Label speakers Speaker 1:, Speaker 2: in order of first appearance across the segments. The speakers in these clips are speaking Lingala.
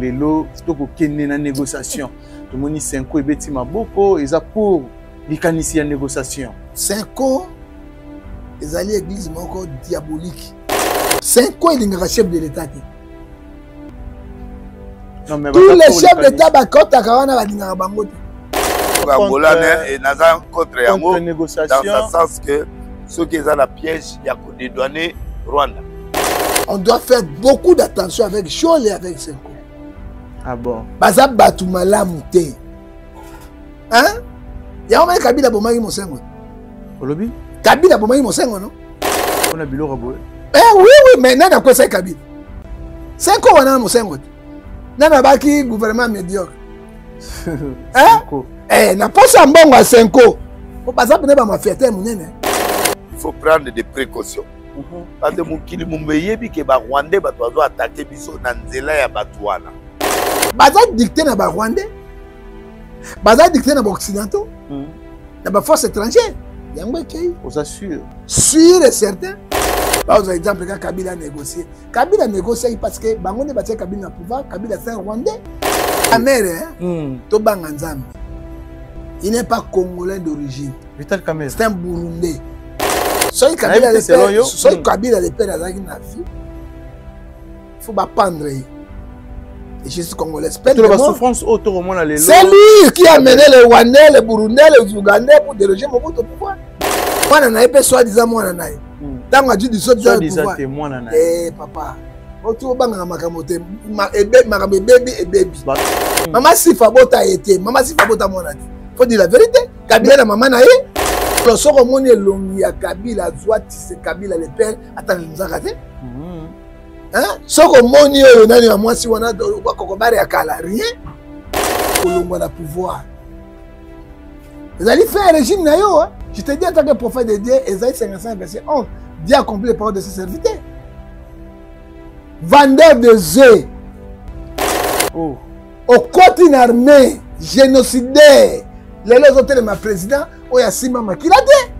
Speaker 1: Les lots, c'est une négociation. Tout le monde dit 5 ans et bêtis maboko, ils ont pour l'initier la négociation.
Speaker 2: 5 ans, ils allaient à l'église encore diabolique. 5 ans, il est chef de l'État. Tous les chefs d'État, quand ils ont
Speaker 1: contre négociation.
Speaker 3: Dans ce sens que ceux qui ont la piège, il y a pour dédouaner Rwanda.
Speaker 2: On doit faire beaucoup d'attention avec Chol et avec Senko.
Speaker 1: Ah bon?
Speaker 2: Baza Batoumala Mouté. Hein? Il y a un mec Kabila Bomagi Mosengo.
Speaker 1: Olobi?
Speaker 2: Kabila Bomagi Mosengo, non?
Speaker 1: On a bilo rabo.
Speaker 2: Eh oui, mais n'a quoi ça Kabila? Senko on a Mosengo. N'a pas qui gouvernement médiocre. Hein? Eh, n'a pas ça bon à Senko. Faut pas ça pour ne pas m'affiater mon nene.
Speaker 3: Il faut prendre des précautions. Parce que mon kili mumbeye bi ke ba Rwandais ba to attaquer biso na nzela ya batwana.
Speaker 2: Baza dicté na ba Rwandais. Baza dicté na ba occidentaux. Na ba force étrangère. Yango kei.
Speaker 1: On s'assure.
Speaker 2: Sûr et certain. Par exemple, quand Kabila a négocié. Kabila a négocié parce que bango ne batie Kabila na pouvoir, Kabila c'est un Rwandais. La mère hein. To banga nzambe. Il n'est pas congolais d'origine.
Speaker 1: Vital Kamerhe.
Speaker 2: C'est un Burundais. Soy Kabila le père, soy Kabila le père avec na vie. Il faut pas pendre. Et je suis congolais. C'est
Speaker 1: la souffrance autour au monde.
Speaker 2: C'est lui qui a mené les Rwandais, les Burundais, les Ougandais pour déloger Mobutu au pouvoir. Moi, on a été soi-disant moi on a. Tant qu'on a dit du soi-disant pouvoir. Eh papa. Autour banga makamote, baby et baby. Maman Sifa Bota été, maman Sifa Bota mon a dit. Faut dire la vérité. Kabila la maman naïe. Le sort au monde est long, il y a Kabila, Zouati, c'est Kabila, le père. Attends, nous a raté. Hein? Sort au monde, il y a moi si on a Kokobare à Kala, rien. On a pouvoir. Vous allez faire un régime naïo. Je te dis en tant que prophète de Dieu, Esaïe 55, verset 11, Dieu a accompli les paroles de ses serviteurs. Vendeur de œufs. Au côté d'une armée, génocidaire. Les autres, ma président, ou y a Sima Makilate.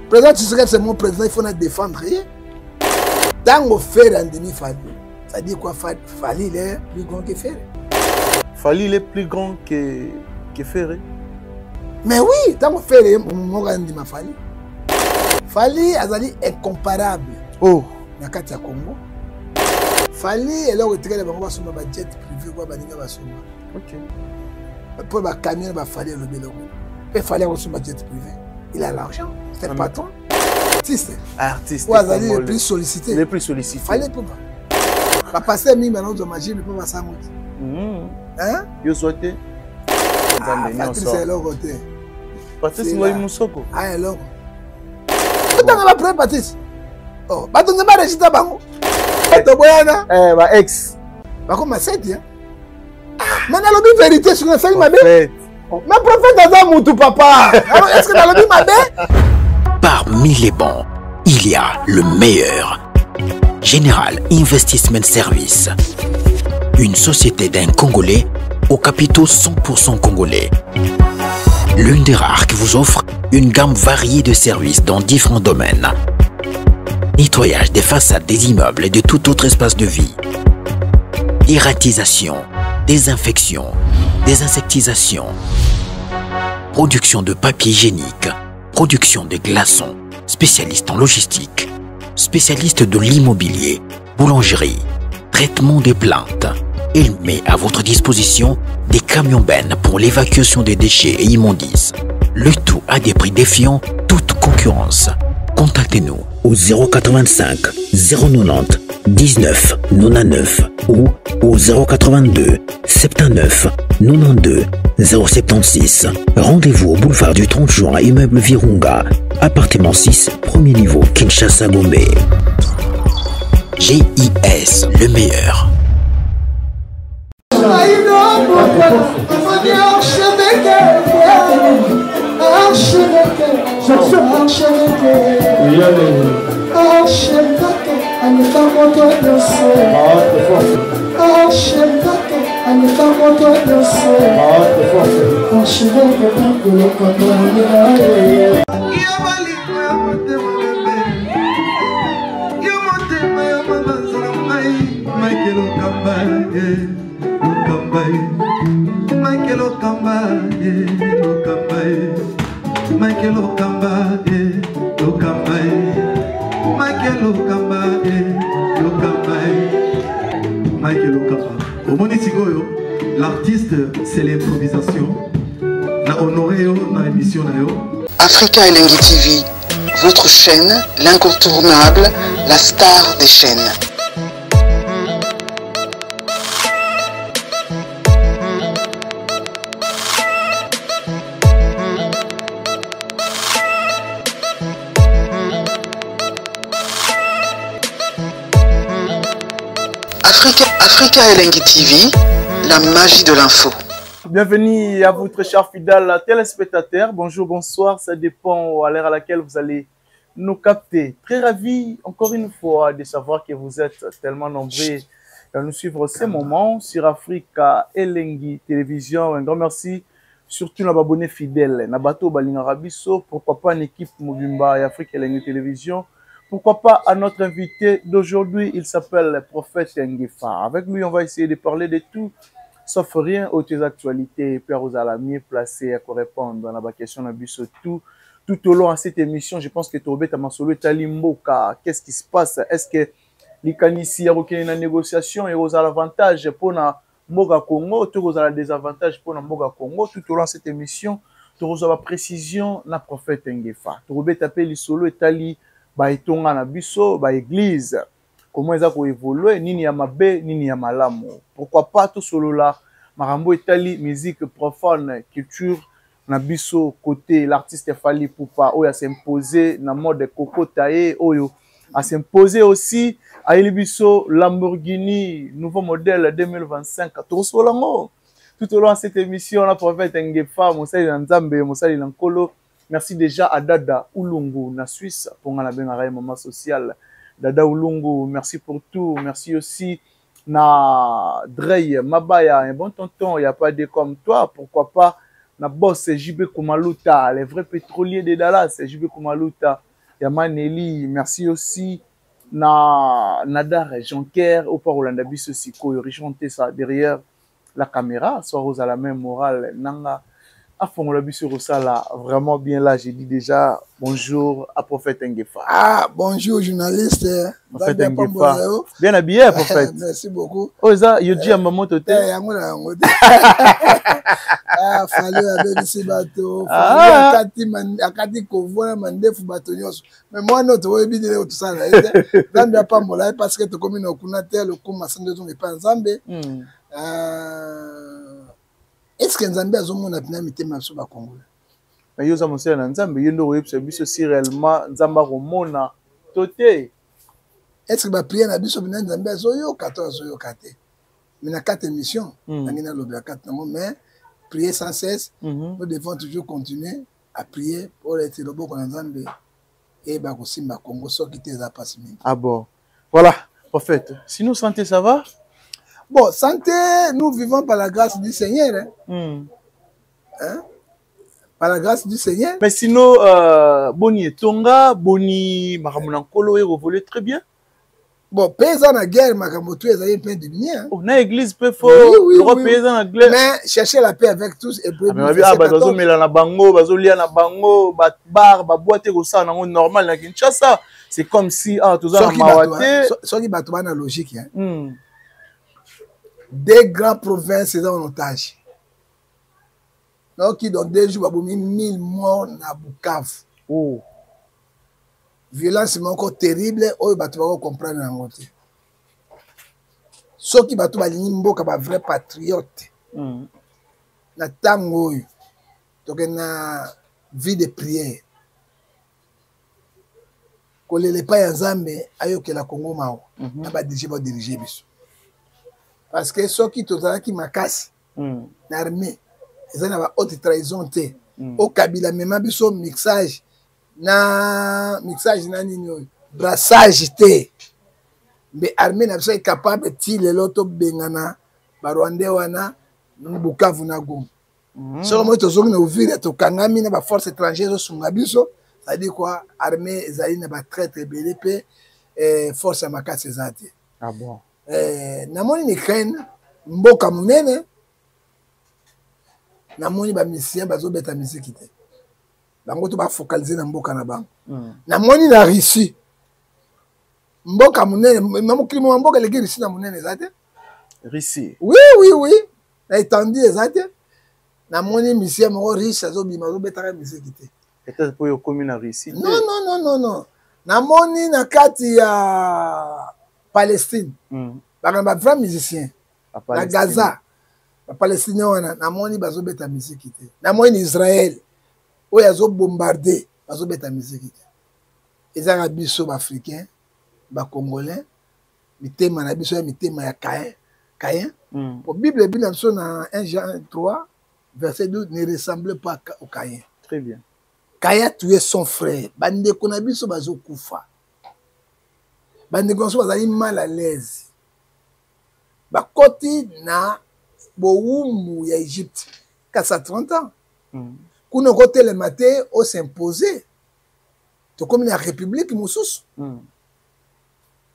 Speaker 2: Président Tshisekedi, c'est mon président, il faut nous défendre. Tant qu'on fait un demi-Fali, ça dit quoi? Fali, il est plus grand que Ferré.
Speaker 1: Fali, il est plus grand que Ferré.
Speaker 2: Mais oui, tant qu'on fait un demi Fali. Fali, Azali, incomparable.
Speaker 1: Oh.
Speaker 2: Na kati ya Congo. Fali, elle a retiré les banques sur ma jet privé, quoi, baninga basuma.
Speaker 1: Ok.
Speaker 2: Pour ma camion, il fallait le bélo. Il fallait reçu ma jet privé. Il a l'argent. C'est le patron. Artiste.
Speaker 1: Artiste.
Speaker 2: Les plus sollicités.
Speaker 1: Les plus sollicités.
Speaker 2: Fallait pas. Pas passer mi maintenant de magie, mais pas ça. Hein?
Speaker 1: Yo souhaité.
Speaker 2: Patrice est là côté.
Speaker 1: Patrice Ngoyi Moussoko.
Speaker 2: Ah, elle est là. Tu t'en as pas Patrice. Oh, bah tu n'as pas réussi ta banque.
Speaker 1: Eh, bah ex.
Speaker 2: Bah comme ma sète, hein. Maintenant, la vérité sur le fait ma bête. Ma prophète a moutou papa. Est-ce que dans le ma bête?
Speaker 4: Parmi les bons, il y a le meilleur. Général Investment Service. Une société d'un Congolais aux capitaux 100% congolais. L'une des rares qui vous offre une gamme variée de services dans différents domaines. Nettoyage des façades des immeubles et de tout autre espace de vie. Irratisation, désinfection, désinsectisation. Production de papier hygiénique, production de glaçons, spécialiste en logistique, spécialiste de l'immobilier, boulangerie, traitement des plaintes. Il met à votre disposition des camions-bennes pour l'évacuation des déchets et immondices. Le tout à des prix défiant toute concurrence. Contactez-nous au 085 090 19 99 ou au 082 79 92 076. Rendez-vous au boulevard du 30 juin à immeuble Virunga, appartement 6, premier niveau, Kinshasa, Gombe. GIS, le meilleur.
Speaker 5: Michael L'artiste, c'est l'improvisation. La honoré dans l'émission.
Speaker 6: Africa Elengi TV, votre chaîne, l'incontournable, la star des chaînes. Africa Elengi TV, la magie de l'info.
Speaker 1: Bienvenue à vous très chers fidèles téléspectateurs. Bonjour, bonsoir, ça dépend à l'heure à laquelle vous allez nous capter. Très ravi encore une fois de savoir que vous êtes tellement nombreux à nous suivre ces moments sur Africa Elengi Télévision. Un grand merci surtout à nos abonnés fidèles. Nabato Balingarabiso, pourquoi pas une équipe Mobimba et Africa Elengi Télévision. Pourquoi pas à notre invité d'aujourd'hui, il s'appelle le prophète Nguefa. Avec lui, on va essayer de parler de tout, sauf rien aux actualités. Père Ozala mieux placé à répondre à la question de tout au long de cette émission. Je pense que Torbet a mentionné Talimboka. Qu'est-ce qui se passe? Est-ce que l'Ikanissi a une négociation et aux avantages pour na Moga Congo, tout aux désavantages pour na Moga Congo? Tout au long de cette émission, tu reçois la précision na prophète Nguefa. Torbet appelle solo et Tali. Baitonga na biso ba église comment ils ont évolué nini ya mabe nini ya malamu. Pourquoi pas tout solo là marambo etali musique profane culture na biso côté l'artiste Fally Ipupa oyo a s'imposer na mode Coco Taye oyo a s'imposer aussi a biso Lamborghini nouveau modèle 2025 tout solo ngo tout au long de cette émission la prophète Nguefa Mosali Nzambe Mosali Nkolo. Merci déjà à Dada Ulungu, na Suisse, pour la maman sociale. Dada Ulungu, merci pour tout. Merci aussi na Drey Mabaya, un bon tonton, il n'y a pas de comme toi. Pourquoi pas na boss JB Kumaluta, les vrais pétroliers de Dallas, JB Kumaluta, Yamaneli. Merci aussi na Nadar Jonker, au port Rolanda Bisso Siko, il chanter ça derrière la caméra, soit aux à la même morale, Nanga. À fond, la biso là, vraiment bien là. J'ai dit déjà bonjour à prophète Nguefa.
Speaker 2: Ah, bonjour journaliste.
Speaker 1: Prophète Nguefa. Bien habillé, prophète.
Speaker 2: Merci beaucoup.
Speaker 1: Oh, ça, il dit à maman toté.
Speaker 2: Ah, fallait avec ce bateau. Akati kovoa mandefu bateau nyos. Mais moi non, tu vois bien tout ça là. Dans pas mola parce que tu comme une kunate le kuma sande zo me pas nzambe. Est-ce que Nzambe a zomona pina mitema so ba Congolais?
Speaker 1: Mais yo za monsela na Nzambe yendo oyebisa biso si réellement Nzamba romona toté.
Speaker 2: Est-ce que ba prier na biso pina Nzambe zo yo 14 yo kate. Mais na 4 émissions, ngina lobia 4 mais prier sans cesse, nous devons toujours continuer à prier pour être le bon Nzambe et ba kosimba Congo so qui te za passe.
Speaker 1: Ah bon. Voilà, prophète. Sinon santé ça va?
Speaker 2: Bon, santé, nous vivons par la grâce du Seigneur. Hein? Par la grâce du Seigneur.
Speaker 1: Mais sinon, Boni et Tonga, Boni, Maramonankolo, il évolue très bien.
Speaker 2: Bon, paysan à guerre, Makamoto, ils avaient plein de bien.
Speaker 1: Oh, na église peut faut.
Speaker 2: Oui,
Speaker 1: paysan à guerre.
Speaker 2: Mais chercher la paix avec tous et puis.
Speaker 1: Bazo mela na bango, bazo lia na bango, bar, boîte ko ça normal na Kinshasa. C'est comme si tout ça na mawate.
Speaker 2: Soit qui batouba na logique hein. Des grandes provinces sont en otage. Donc, dans 2 jours, il y a 1000 morts à Bukavu.
Speaker 1: Oh.
Speaker 2: Violence encore terrible, il va comprendre en côté. Ceux qui va tout un vrai patriote. Na tango, donc na vie de prière. Quand les pas en Zambie, ayo que la Congo mao, na ba diriger biso. Parce que ceux qui sont qui m'acassent, l'armée, ils ont une haute trahison. Au Kabila, même biso mixage, na nini, brassage té. Mais l'armée n'a pas capable de tirer l'autre bengana, barwande wana, Bukavu na Goma. Seulement ils ont ouvert to kangami na ba force étrangère sur biso, ça dit quoi, armée zali na ba très très belépé, force à makase zate.
Speaker 1: Ah bon.
Speaker 2: namoni ni Ukraine mboka munene namoni ba musicien bazobeta musique te bango to ba focaliser na mboka na bango namoni na Russie mboka munene mamukili mo mboka leki Russie na munene zate
Speaker 1: Russie
Speaker 2: oui na étendu ezate namoni musicien moko riche azobima azobeta musique te
Speaker 1: peut-être pour yo komi na Russie
Speaker 2: non namoni na kati ya Palestine ba vrai musicien na Gaza ba Palestinien wana namoni bazobeta musique te namoni Israël oyo azo bombarder bazobeta musique te ezaka biso ba africain ba congolais mitema na biso ya mitema ya Caïn pour Bible bien biso na 1 Jean 3 verset 12 ne ressemble pas au Caïn.
Speaker 1: Très bien.
Speaker 2: Caïn a tué son frère. Bande kona biso bazo kufa. Bande konso bazali mal à l'aise. Ba koti na bowumbu ya Égypte. Kasa 30 ans. Kuna kote le matin au s'imposer. To comme la République mosusu.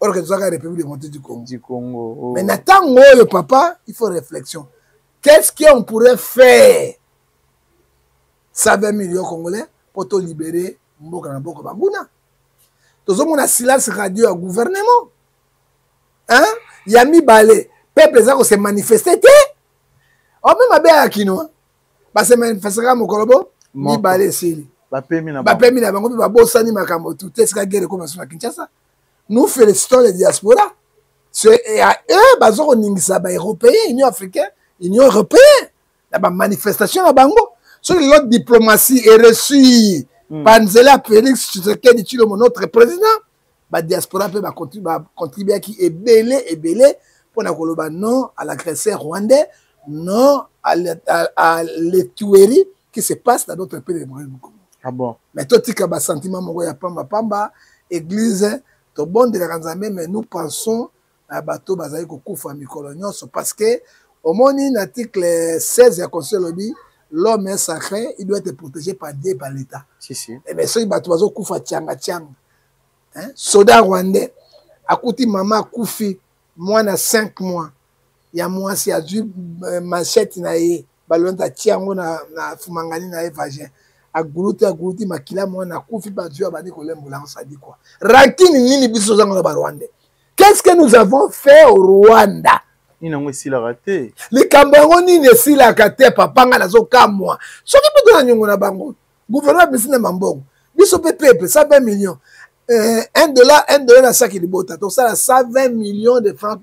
Speaker 2: Or que tu as la République du Congo. Oh. Mais n'attends le papa, il faut réflexion. Qu'est-ce qu'on pourrait faire 120 millions Congolais pour te libérer Mboka na Mboka Banguna. Tous on a silence radio au gouvernement. Hein? Yami balé. Peuple ça se manifester. Oh même abe akino. Ba se manifestera mo kolobo. Mi balé sili. Ba pemi na bango ba bosani makambo tout. Est-ce que guerre commence na Kinshasa? Nous félicitons les diasporas. Et à eux, bazo oningisa ba européens, Union africaine, Union européenne. La manifestation à Bango. Sur l'autre diplomatie est reçue par Nzela Félix Tshisekedi Tshilombo, notre président. La diaspora peut contribuer qui est belé pour la non à l'agresseur rwandais, non à les tueries qui se passent dans d'autres pays de Congo.
Speaker 1: Ah bon?
Speaker 2: Mais tout ce qui a sentiment, mon gars, pamba, église, tout bon de la Ranzamé, mais nous pensons à bateau Bazaï Kokufa Mikolonyon, parce que au moins, l'article 16 de la Constitution lobby, l'homme est sacré, il doit être protégé par Dieu et par l'État.
Speaker 1: Si.
Speaker 2: Et bien, si bateau Kufa Tchanga Tchanga, soldat rwandais, à côté maman Koufi, moi, na 5 mois, il y a moi, si a dû machette na ye, balon ta Tchango na Fumangani na vagin. A goulouti makila moi na Koufi ba Dieu abani kolembola ça dit quoi. Rankini nini biso zango na Rwanda. Qu'est-ce que nous avons fait au Rwanda?
Speaker 1: Il a aussi la raté.
Speaker 2: Les Camerounais ne si la raté papa nga nazo kamwa. Ce qui peut donner nyongo na bango. Gouvernement bisine mambongo. Biso peuple 120 millions. $1 na saki libota. Donc ça 120 millions de francs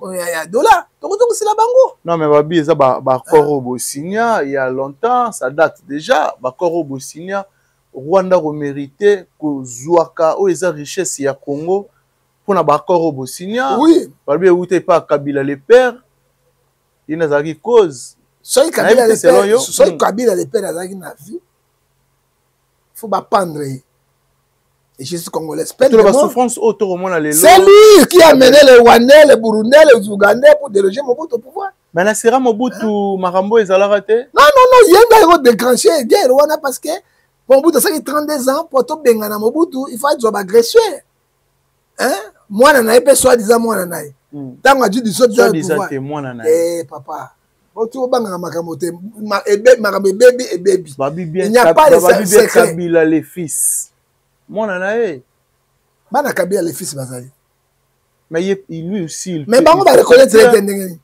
Speaker 2: dollars. Donc c'est la bango.
Speaker 1: Non mais babi ça ba koro Bosinia il y a longtemps, ça date déjà. Ba koro Bosinia Rwanda remérité ko zuaka o eza richesse ya Congo pour na ba koro Bosinia.
Speaker 2: Oui.
Speaker 1: Babi outé pas Kabila le père. Il n'a pas cause.
Speaker 2: Soy Kabila le père. Soy Kabila le père azaki na vie. Faut pas pendre. Et je suis congolais. C'est lui qui a mené les Rwandais, les Burundais, les Ougandais pour déloger Mobutu au pouvoir.
Speaker 1: Mais là, c'est Mobutu, Marambo, ils ont raté.
Speaker 2: Non, il y a un déclenché guerre Rwanda parce que Mobutu, ça fait 32 ans, pour tout Bengana Mobutu, il faut être agressé. Hein? Moi, je n'ai pas soi-disant, moi, je n'ai pas. Tant que tu dis ça, tu as le pouvoir. Eh, papa. Il n'y a pas de secret.
Speaker 1: Les fils. Moi, nanae.
Speaker 2: Bana Kabila les fils bazali.
Speaker 1: Mais lui aussi.
Speaker 2: Mais bango va reconnaître les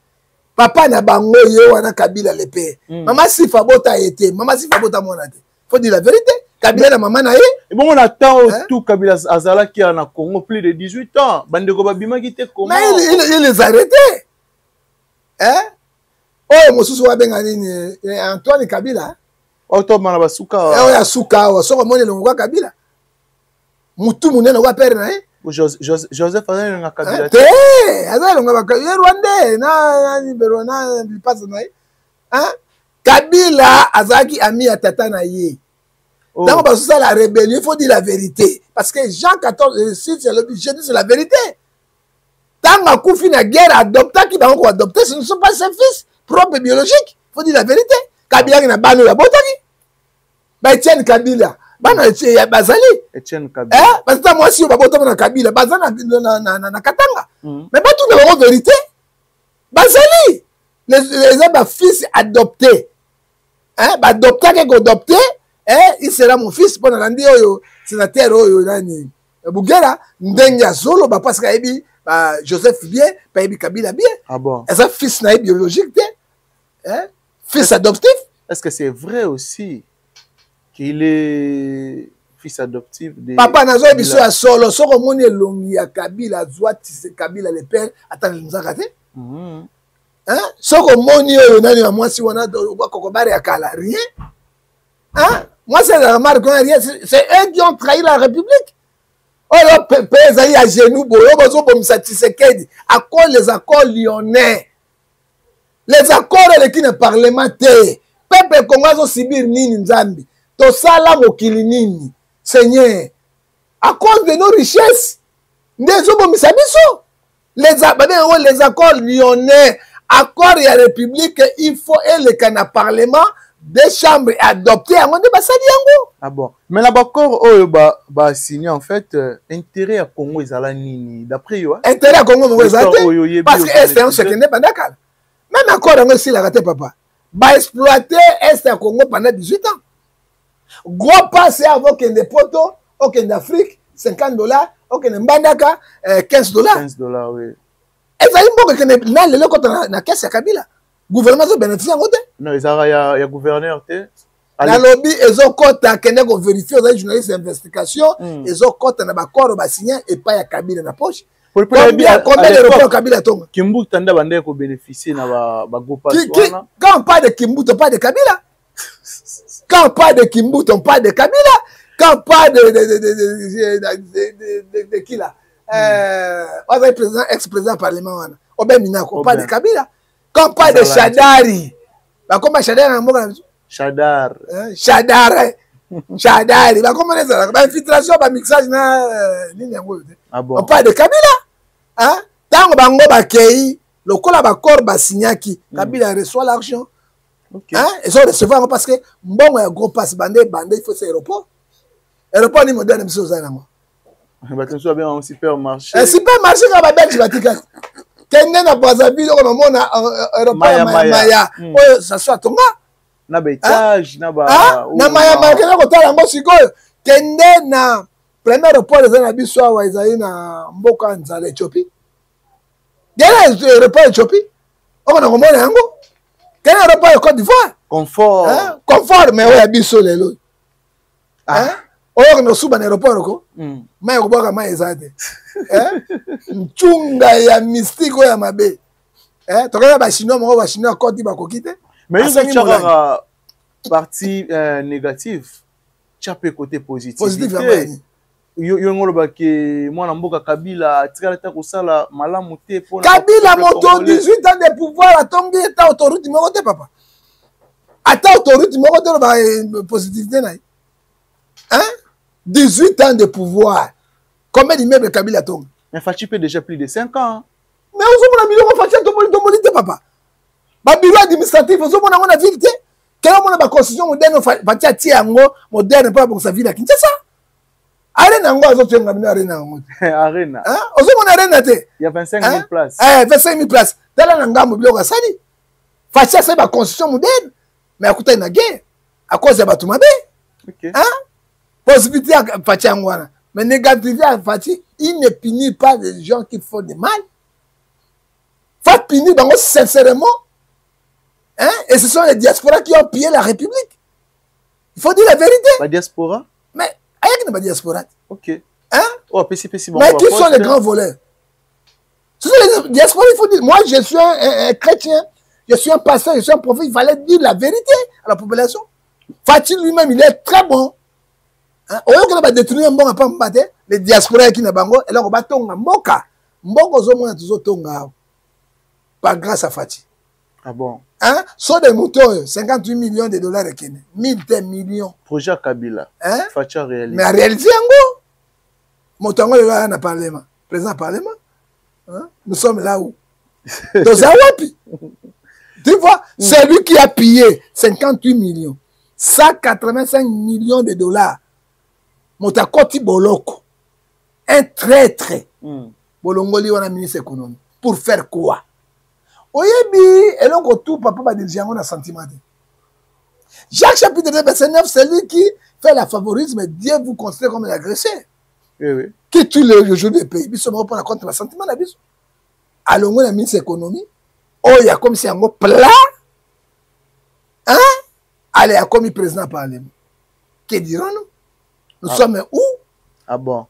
Speaker 2: papa na bango yo wana Kabila le père. Maman Sifa Bota été. Maman Sifa Bota mona te. Faut dire la vérité. Kabila na maman na ye.
Speaker 1: Et bon on attend tout Kabila Azala qui en a Congo plus de 18 ans. Bandeko babima qui te comment.
Speaker 2: Mais il les a arrêtés. Hein? Oh mosusu wa benga nini Antoine Kabila.
Speaker 1: Auto mana basuka.
Speaker 2: Eh ya suka wa soko mone longwa Kabila. Mutu munene wa père na
Speaker 1: Joseph Azali na Kabila.
Speaker 2: Azali nga Kabila Rwanda na libero na bipasa na hein Kabila azaki ami ya tata na ye. Dans ba la rébellion, il faut dire la vérité parce que Jean 14 c'est le je dis la vérité. Tant que Koufi na guerre adopta qui va encore adopter ce ne sont pas ses fils propres biologiques, il faut dire la vérité. Kabila na banu la botaki. Ba Etienne Kabila bana bazali
Speaker 1: Etienne Kabila
Speaker 2: parce que moi si on va botter na Kabila bazana na Katanga mais pas tout de la vérité Basali. Les fils adoptés. Hein? Adopté, adopté. Il sera mon fils. Pendant l'année, sénateur, Bougera, Ndenga Zolo, parce qu'il Joseph bien, Païbi Kabila bien.
Speaker 1: Ah bon?
Speaker 2: Est-ce un fils biologique? Hein? Fils adoptif?
Speaker 1: Est-ce que c'est vrai aussi qu'il est fils adoptif de
Speaker 2: Papa Nazo et Bissou à Solo, Soro Moni Longi à Kabila, Zouati, c'est Kabila le père, attends, nous a raté. Hein? Soro Moni, moi si on a Kokobare à Kala, rien. Hein? Moi, c'est la remarque qu'on a rien. C'est eux qui ont trahi la République. Oh, là, pays à genoux, à quoi les accords lyonnais? Les accords qui ne parlementaires. Peuple Congo Sibir Nini Nzambi. To sala mokili nini. Seigneur. À cause de nos richesses. Les accords lyonnais. Accords de la République. Il faut que le Parlement des chambres adoptées.
Speaker 1: Ah bon. Mais l'accord signé en fait intérêt à Congo ezala nini d'après yo.
Speaker 2: Intérêt à Congo ezala. Parce que est un second pendant calme. Même accord aussi la raté papa. Va exploiter est à Congo pendant 18 ans. Gros passé avant que des potos, ok d'Afrique, $50, ok Mbandaka, $15.
Speaker 1: $15 oui.
Speaker 2: Et ça il faut que le côté na caisse ya Kabila. Gouvernement se bénéficie en côté.
Speaker 1: Non, il y a gouverneur té.
Speaker 2: La lobby ezo kota kende ko vérifier aux journalistes d'investigation, ezo kota na ba corps ba signer et pas ya Kabila na poche. Combien de Kabila tonga?
Speaker 1: Kimbutu tanda bande ko bénéficier na ba groupe
Speaker 2: quand on parle de Kimbutu, on parle de Kabila. Quand on parle de Kimbutu, on parle de Kabila. Quand on parle de qui là? Ex-président parlement. Oben Minako, on parle de Kabila. Quand on parle de Chadari, comment Chadari
Speaker 1: Chadar.
Speaker 2: Chadari. Chadari. Comment on dit infiltration, mixage, on parle de Kabila. Hein? Tant que bango bakei, le col ba corps ba signaki, Kabila reçoit l'argent.
Speaker 1: Okay.
Speaker 2: Hein? Ils ont recevoir parce que bon un gros passe bandé, il faut ces aéroport. Aéroport ni moderne monsieur Ozanamo.
Speaker 1: Bah tu sois bien au supermarché.
Speaker 2: Un supermarché quand ba belge batika. Kende na Brazzaville on mona aéroport Maya. Oh ça soit tonga.
Speaker 1: Na ba étage, na ba
Speaker 2: na Maya kende ko tala ngo sikoyo. Kende na premier aéroport les na biso wa ezali na mboka nzala Ethiopie. Gela aéroport Ethiopie. On a komona yango. Quel aéroport de Côte d'Ivoire? Confort. Hein? Confort, mais ouais, biso lelo. Hein? Or no suba na aéroport ko. Mais ko boka mai ezade. Hein? Nchunga ya mystique ya mabe. Hein? Tokana ba chinois mo ba chinois Côte d'Ivoire ko kite.
Speaker 1: Mais il y a partie négative. Tu as côté positif.
Speaker 2: Positif
Speaker 1: yo ngoloba ke mwana mboka Kabila tikala ta kosala malamu te pona
Speaker 2: Kabila moto 18 ans de pouvoir atongi eta autorité moko te papa. Ata autorité moko te ba positivité na. Hein? 18 ans de pouvoir. Combien d'immeubles Kabila tombe?
Speaker 1: Mais Fachi peut déjà plus de 5 ans.
Speaker 2: Mais on se million Fachi tombe te papa. Ba bureau administratif on se mona on a ville te. Quelle mona ba constitution moderne Fachi ti yango moderne pour sa ville à Kinshasa. Arena ngo azote ngabina arena ngo.
Speaker 1: Arena.
Speaker 2: Hein? Ozo mona arena te.
Speaker 1: Il y a 25 000 places.
Speaker 2: 25 000 places. Tala na ngambo biloko sali. Fachi c'est ba constitution moderne. Mais akuta na guerre. À cause de batuma be.
Speaker 1: OK.
Speaker 2: Hein? Possibilité à Fachi ngwana. Mais négativité à Fachi, il ne punit pas les gens qui font du mal. Faut punir bango sincèrement. Hein? Et ce sont les diasporas qui ont pillé la République. Il faut dire la vérité.
Speaker 1: La diaspora?
Speaker 2: Mais avec la diaspora.
Speaker 1: Ok.
Speaker 2: Hein?
Speaker 1: Oh, PC, bon.
Speaker 2: Mais qui sont les grands voleurs? Ce sont les diasporas, il faut dire. Moi, je suis un chrétien, je suis un pasteur, je suis un prophète. Il fallait dire la vérité à la population. Fachi lui-même, il est très bon. Hein? Au lieu qu'on va détruire un bon après m'battre, les diasporas qui n'ont pas et là on va tonga moka. Mboko zo mona tuzo tonga. Pas grâce à Fachi.
Speaker 1: Ah bon?
Speaker 2: Hein? Sont des moutons, 58 millions de dollars et 1000 millions.
Speaker 1: Projet Kabila.
Speaker 2: Hein?
Speaker 1: Fachi a réalisé.
Speaker 2: Mais à réaliser en gros. Motongo est là dans le Parlement. Président du Parlement. Hein? Nous sommes là où? Dans Zawapi. Tu vois, c'est lui qui a pillé 58 millions. 185 millions de dollars. Motakoti Boloko. Un traître. Bolongoli, on a ministre économique. Pour faire quoi? Oyebi, et donc tout papa va dire on a sentiment. Jacques chapitre 2 verset 9, c'est lui qui fait la favorisme, Dieu vous considère comme l'agresseur.
Speaker 1: Oui, oui.
Speaker 2: Qui tue le jour du pays. Biso me prend compte le sentiment de biso. Alors on a mis cette économie. Oh, il y a comme si un mot plat. Hein? Allez, il y a comme le président parlement. Que dirons-nous? Nous sommes où?
Speaker 1: Ah bon?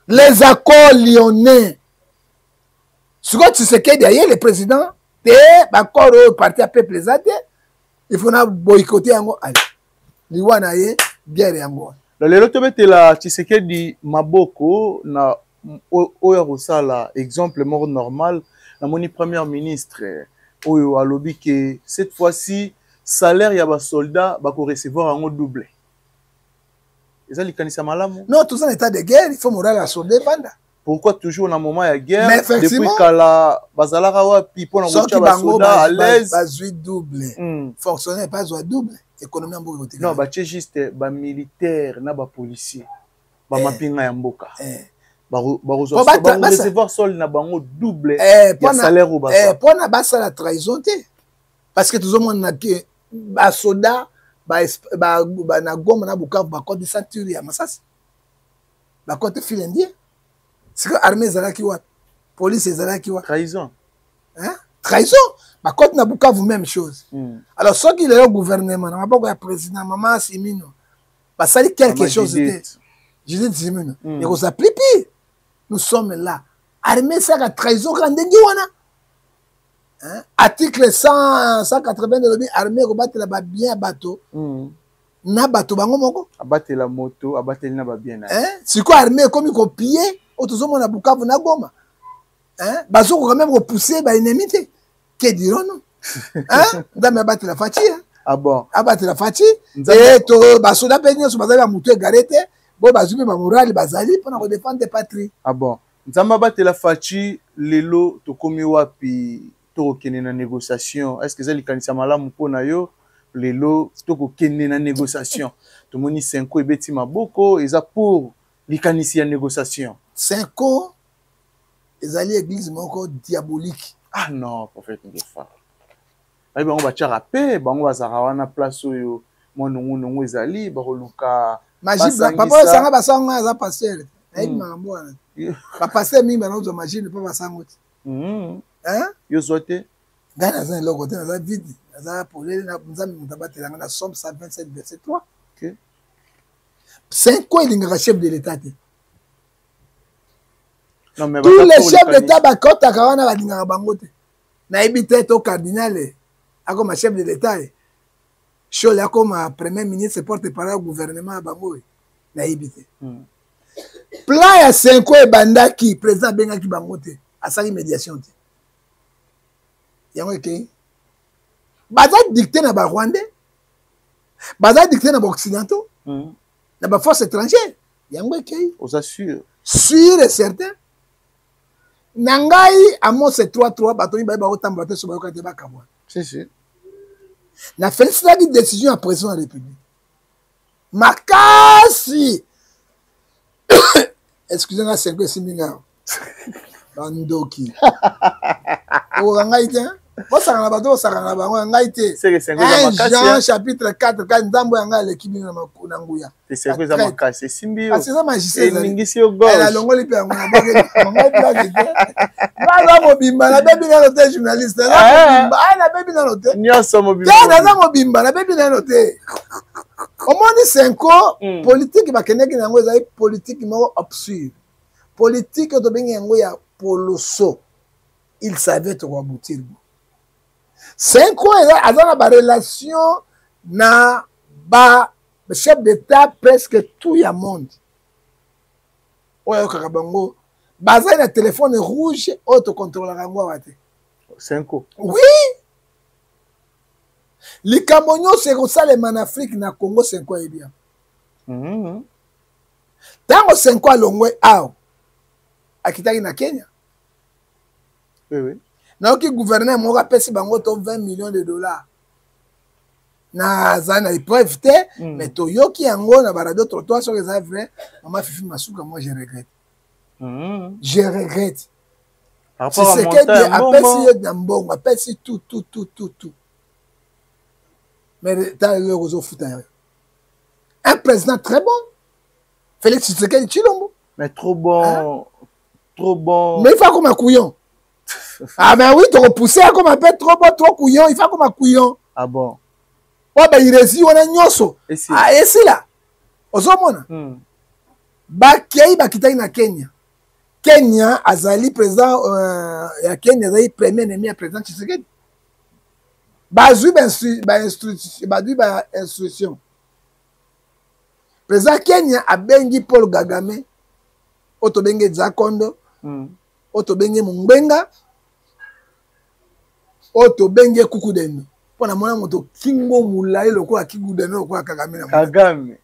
Speaker 2: Les accords lyonnais. Ce que tu sais que derrière le président, l'accord au parti à peuple il faut boycotter yango. Allez. Liwana ye guerre yango.
Speaker 1: Le lotobetela Tshisekedi maboko na oyo rosala exemple mort normal na moni premier ministre oyo alobi que cette fois-ci salaire ya ba soldat ba ko recevoir en double. Ils ont likanisa malamu.
Speaker 2: Non, tout ça en état de guerre, il faut moral à soldat banda.
Speaker 1: Pourquoi toujours dans moment de guerre?
Speaker 2: Mais effectivement,
Speaker 1: depuis kala bazalaka wapi pour na rocha ba soldat à l'aise.
Speaker 2: Pas double. Fonctionnaire pas double. Économie en Bogoté.
Speaker 1: Non, bah c'est juste ba militaire na ba policier. Ba mapinga ya mboka. Ba recevoir sol na bango double ya salaire au basa.
Speaker 2: Pour na basa la trahison té. Parce que tout le monde na que ba soldat ba na Goma na Bukavu ba côté ceinture ya Masasi. Ba côté filindien. C'est que l'armée est là, police est là.
Speaker 1: Trahison.
Speaker 2: Hein? Trahison. Bah, quand on a beaucoup vous même chose. Alors, ceux qui sont au gouvernement, on n'a pas le président, maman Simino, bah, ça dit quelque chose. Judith Simino. Et on s'applique. Nous sommes là. Armée, c'est la trahison quand on a article 180 de l'ONU, armée, on bat la bien bateau. Na bateau, bango moko.
Speaker 1: Abattre la moto, abattre na ba bien.
Speaker 2: C'est quoi armée comme il copier? Autour de Bukavu na Goma. Hein? Bazo quand même repousser ba ennemi. Que dirons-nous? Hein? Dans battre la fatigue.
Speaker 1: Ah bon?
Speaker 2: Abattre la fatigue. Et to basoda penyo so bazali mutu garete, bo bazumi ba moral bazali pour défendre des patries.
Speaker 1: Ah bon? Nzamba battre la fatigue lelo to komi wapi to kene na négociation. Est-ce que ça likanisa malamu pona yo? Lelo to ko kene na négociation. To moni 5 ans ebeti maboko eza pour likanisi ya négociation.
Speaker 2: 5 ans, ils allaient à l'église diabolique.
Speaker 1: Ah non, prophète Ngefa. Aïe, on va tirer à paix, on va s'arranger place où mon nom est allé, luka.
Speaker 2: Magie, papa, ça va passer, on va passer. Papa, passer, mais maintenant, on imagine pas passer. Hein?
Speaker 1: Yo souhaité?
Speaker 2: Dans un logo, dans un vide, dans un poulet, nous avons la somme 127, verset 3. 5 ans, il y a un chef de l'État.
Speaker 1: Non, mais
Speaker 2: tous les chefs d'État bakot akawana badinga bangote na ebité to cardinal comme chef de l'État chole comme premier ministre porte-parole au gouvernement bango na ebité plan ya 5 ans bandaki président bengaki bangote asali médiation te yango ke baza dicté na ba Rwandais baza dicté na ba occidentaux na ba force étrangère yango ke
Speaker 1: on s'assure
Speaker 2: sûr et certain. Nangai amo c'est 3-3 bateau ba ba autant bateau sur ba ka te ba kabwa.
Speaker 1: C'est.
Speaker 2: Na félicité décision à président de la République. Makasi. Excusez-moi 5 minga. Bandoki. O ngai te. Bo sanga bateau sanga ba ngai te.
Speaker 1: C'est 5 makasi.
Speaker 2: Jean chapitre 4 quand ndambo yanga le kibi na makuna nguya.
Speaker 1: C'est 5 makasi simbio.
Speaker 2: Ah c'est ça magicien.
Speaker 1: Ningisi yo gauche.
Speaker 2: Elle a longoli pe ngona ba ngai te. Ba mobimba na bebi na note journaliste. Na bebi na note.
Speaker 1: Nyoso mobimba.
Speaker 2: Na mobimba na bebi na note. Au moins 5 ans politique ba keneki na ngo za politique mo absurde. Politique to bengi ngo ya poloso. Il savait to aboutir. 5 ans a dans la relation na ba chef d'État presque tout le monde. Oyo kakabango baza na téléphone rouge auto contrôle rango wate
Speaker 1: 5 ans.
Speaker 2: Oui. Les Camerounais c'est comme ça les en Afrique na Congo 5 ans et bien. Tango 5 ans longwe ao akitaki na Kenya.
Speaker 1: Oui.
Speaker 2: Na oki gouverneur mo pesi bango to 20 millions de dollars. Na zana épreuve te mais to yoki yango na barado trottoir sur les vrai maman Fifi Masuka moi je regrette. Je regrette. Tshisekedi apesi na mbongo, apesi tout. Mais dans le réseau foot, un président très bon. Félix Tshisekedi Tshilombo.
Speaker 1: Mais trop bon. Trop bon.
Speaker 2: Mais il faut comme un couillon. Ah ben oui, tu repousses comme un peu trop bon, trop couillon. Il faut comme un couillon.
Speaker 1: Ah bon.
Speaker 2: Ouais, ben il réussit, on a nyonso. Ah, et c'est là. Ozomona. Bakei bakitaki na Kenya. Kenya azali président ya Kenya azali premier ennemi ya président Tshisekedi. Bazui ba instruction. Président Kenya abengi Paul Kagame, oto benge Zakondo, oto benge Mungbenga, oto benge Kukudendo. Pona mona moto kingo mulai lokola Kikudendo lokola Kagame na
Speaker 1: Kagame.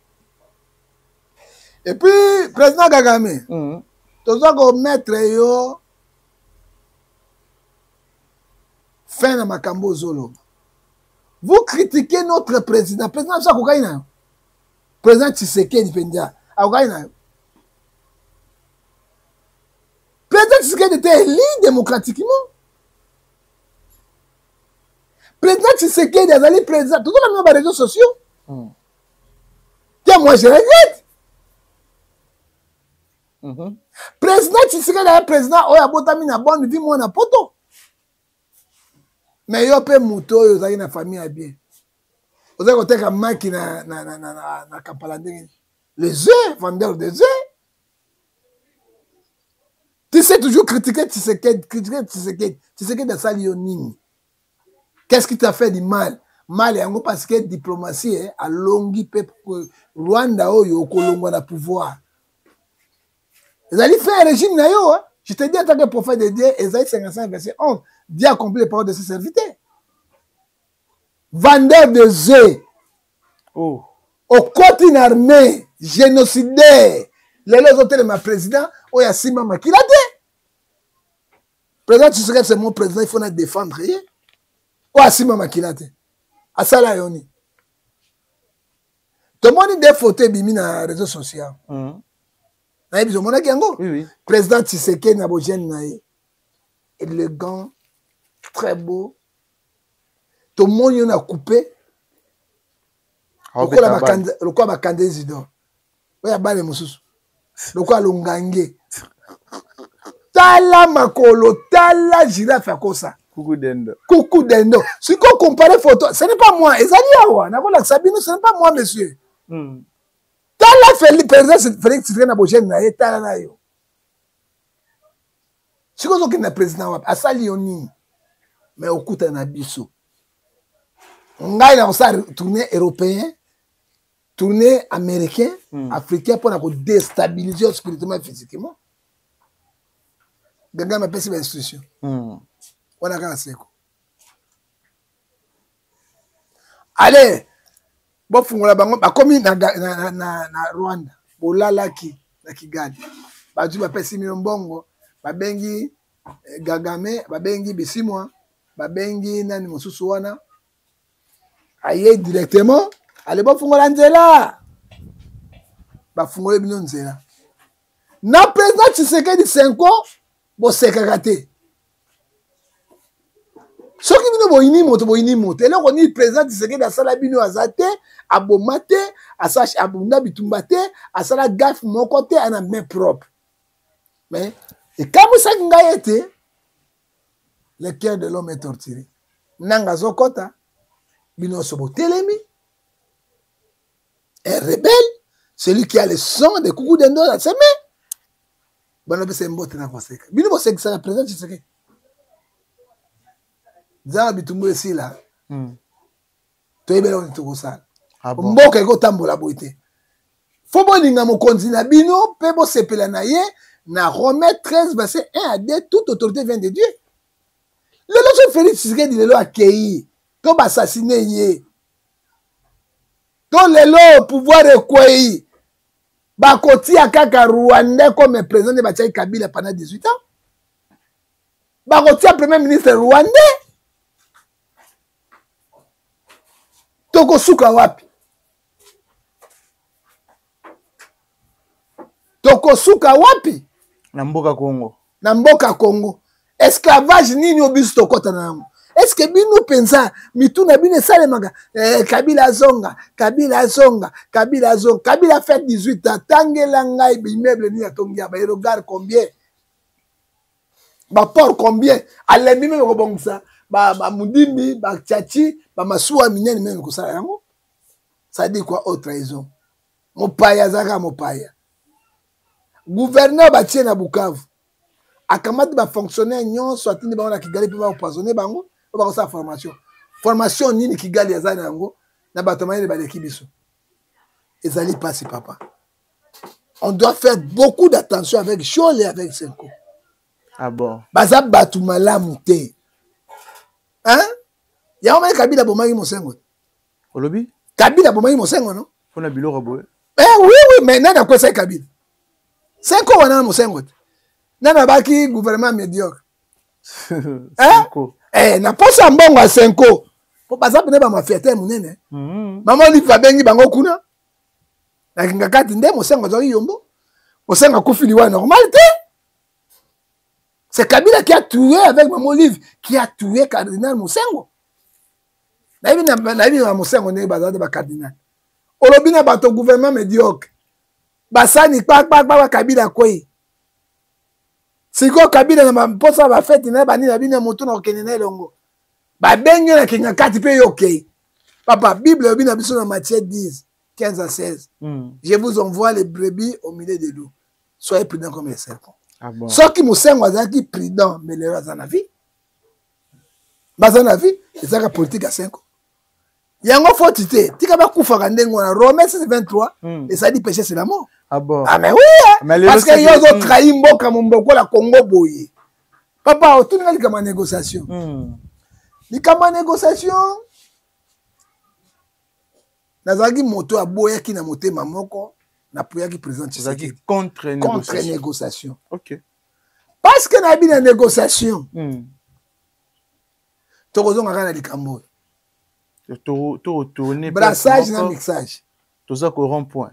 Speaker 2: Et puis président Kagame, toza ko mettre yo fin na makambo zolo. Vous critiquez notre président. Président ça kokaina. Président Tshisekedi Pendia. Kokaina. Président Tshisekedi était élu démocratiquement. Président Tshisekedi a allé président. Tout le monde a les réseaux sociaux. Tiens, moi je regrette. Président Tshisekedi est président. Oh, abotami na bonne vie, moi na poto. Mais yo pe muto yo zaki na famille à bien. Vous avez côté comme maki na Kampala ndenge. Les œufs, vendeurs des œufs. Tu sais toujours critiquer Tshisekedi, Tshisekedi a sali yo nini. Qu'est-ce qui t'a fait du mal? Mal yango parce que diplomatie a longi peuple Rwanda oyo kolongwa na pouvoir. Ils allaient faire un régime na yo, hein? Je te dis en tant que prophète de Dieu, Ésaïe 55 verset 11, Dieu a accompli les paroles de ses serviteurs. Vendeur de œufs, au côté d'une armée, génocidaire, les autres de ma président, où il y a Sima Makilate. Président Tshisekedi, c'est mon président, il faut nous défendre. Où il y a Sima Makilate. À ça là, yoni. Tout le monde a des photos bimi dans les réseaux sociaux. Oui. Président Tshisekedi Nabogène Naé, élégant, très beau. Tout le monde a coupé. Le quoi va candidat Zidon. Oui, il y a pas de moussous. Le quoi l'ongangue. Tala makolo, tala girafe à cosa.
Speaker 1: Coucou Dendo.
Speaker 2: Coucou Dendo. Si on compare photo, ce n'est pas moi. Ce n'est pas moi, monsieur. Tala Félix Tshisekedi Nabogène Naé, tala na yo. Si on a un président, à sali yoni, mais au coup na biso. On a un tournée européen, tournée américain, africain pour déstabiliser spirituellement et physiquement. Gaga m'a passé l'instruction. On a qu'à seko. Allez, bon fungola bango, ba komi na Rwanda, bolalaki na Kigali. Ba du ba pesi mbongo, ba bengi Kagame, ba bengi Bisimwa, ba bengi nani mosusu wana. Aye directement, allez bon fungola nzela. Ba fungole bino nzela. Na président Tshisekedi 5 ans, bo sekakate. Soki bino boyini moto. Eloko ni président Tshisekedi asala bino azate, abomate, asache abunda bitumbate, asala gaffe moko te ana main propre. Mais et comme ça nga été, le cœur de l'homme est torturé. Nanga zokota bino sobo telemi. Un rebelle, celui qui a le sang de coucou d'endo à ses mains. Bon, c'est un botte na koseka. Bino bo sekisa la président Tshisekedi. Zama bitumbu esi là. Toyebela on to kosala. Mboka eko tambola boite. Faut boninga mokonzi na bino pe bo sepela na ye na Romains 13 verset 1 à 2 toute autorité vient de Dieu. Le loso Félix Tshisekedi lelo accueilli. To ba assassiner ye. To lelo pouvoir ekwei. Ba koti akaka Rwanda comme président de Bachai Kabila pendant 18 ans. Ba koti premier ministre rwandais. Toko suka wapi? Toko suka wapi?
Speaker 1: Na mboka Congo.
Speaker 2: Na mboka Congo. esclavage nini obiso tokota na yango. Est-ce que bino pensa mituna bino salemaka Kabila azonga, Kabila azonga, Kabila azonga, Kabila fait 18 ans, tangela ngai immeuble ni atongia ba regarde combien. Ba port combien? Alembi même ko bongisa, ba mudimbi, ba tchachi, ba masuwa minene même ko sala yango. Ça dit quoi autre raison? Mopaya zaka mopaya. Gouverneur ba tie na Bukavu. Akamati ba fonctionnaire nyonso atindi ba na Kigali pe ba empoisonner bango. On va faire formation. Formation nini Kigali azana yango na batomane ba lekibiso. Ezali passer papa. On doit faire beaucoup d'attention avec Chole et avec Senko.
Speaker 1: Ah bon.
Speaker 2: Baza batu malamu te. Hein? Ya on Kabila bomaki mosengo.
Speaker 1: Olobi?
Speaker 2: Kabila bomaki mosengo non?
Speaker 1: Fona bilo rabo.
Speaker 2: Oui, mais nana quoi c'est Kabila. Senko wana mosengo. Nana baki gouvernement médiocre. Hein? Na posa mbongo a 5 ans. Po baza pene ba mafiate munene. Maman li fa bengi bango kuna. Na kinga kati nde mosengo zo yombo. Mosengo kufili wa normal te. C'est Kabila qui a tué avec Maman Olive, qui a tué cardinal Mosengo. Na ibi na Mosengo ne baza de ba cardinal. Olobina ba to gouvernement médiocre. Basani pa Kabila koi. Siko Kabila na mposa ba fête na bani na bina moto na okenene longo. Ba benyo na kinga kati pe yoke. Papa, Bible obina biso na Matthieu 10, 15 à 16. Je vous envoie les brebis au milieu des loups. Soyez prudents comme les serpents. Ah bon. Sauf qui mosengo azaki prudent mais les azana vie. Bazana vie, ezaka politique à 5 ans. Yango fotité, tika ba kufa kandengo na Romains 23 et ça dit péché c'est la mort. Ah bon. Ah mais oui, hein? Parce que yo zo trahi mboka mboko la Congo boye. Papa, o tuni kama négociation. Ni kama négociation. Nazaki moto aboya ki na motema moko na poya ki président Tshisekedi contre négociation. OK. Parce que na bi na négociation. Tokozonga kana likambo.
Speaker 1: Tourner
Speaker 2: brassage na mixage.
Speaker 1: Toza ko rond-point.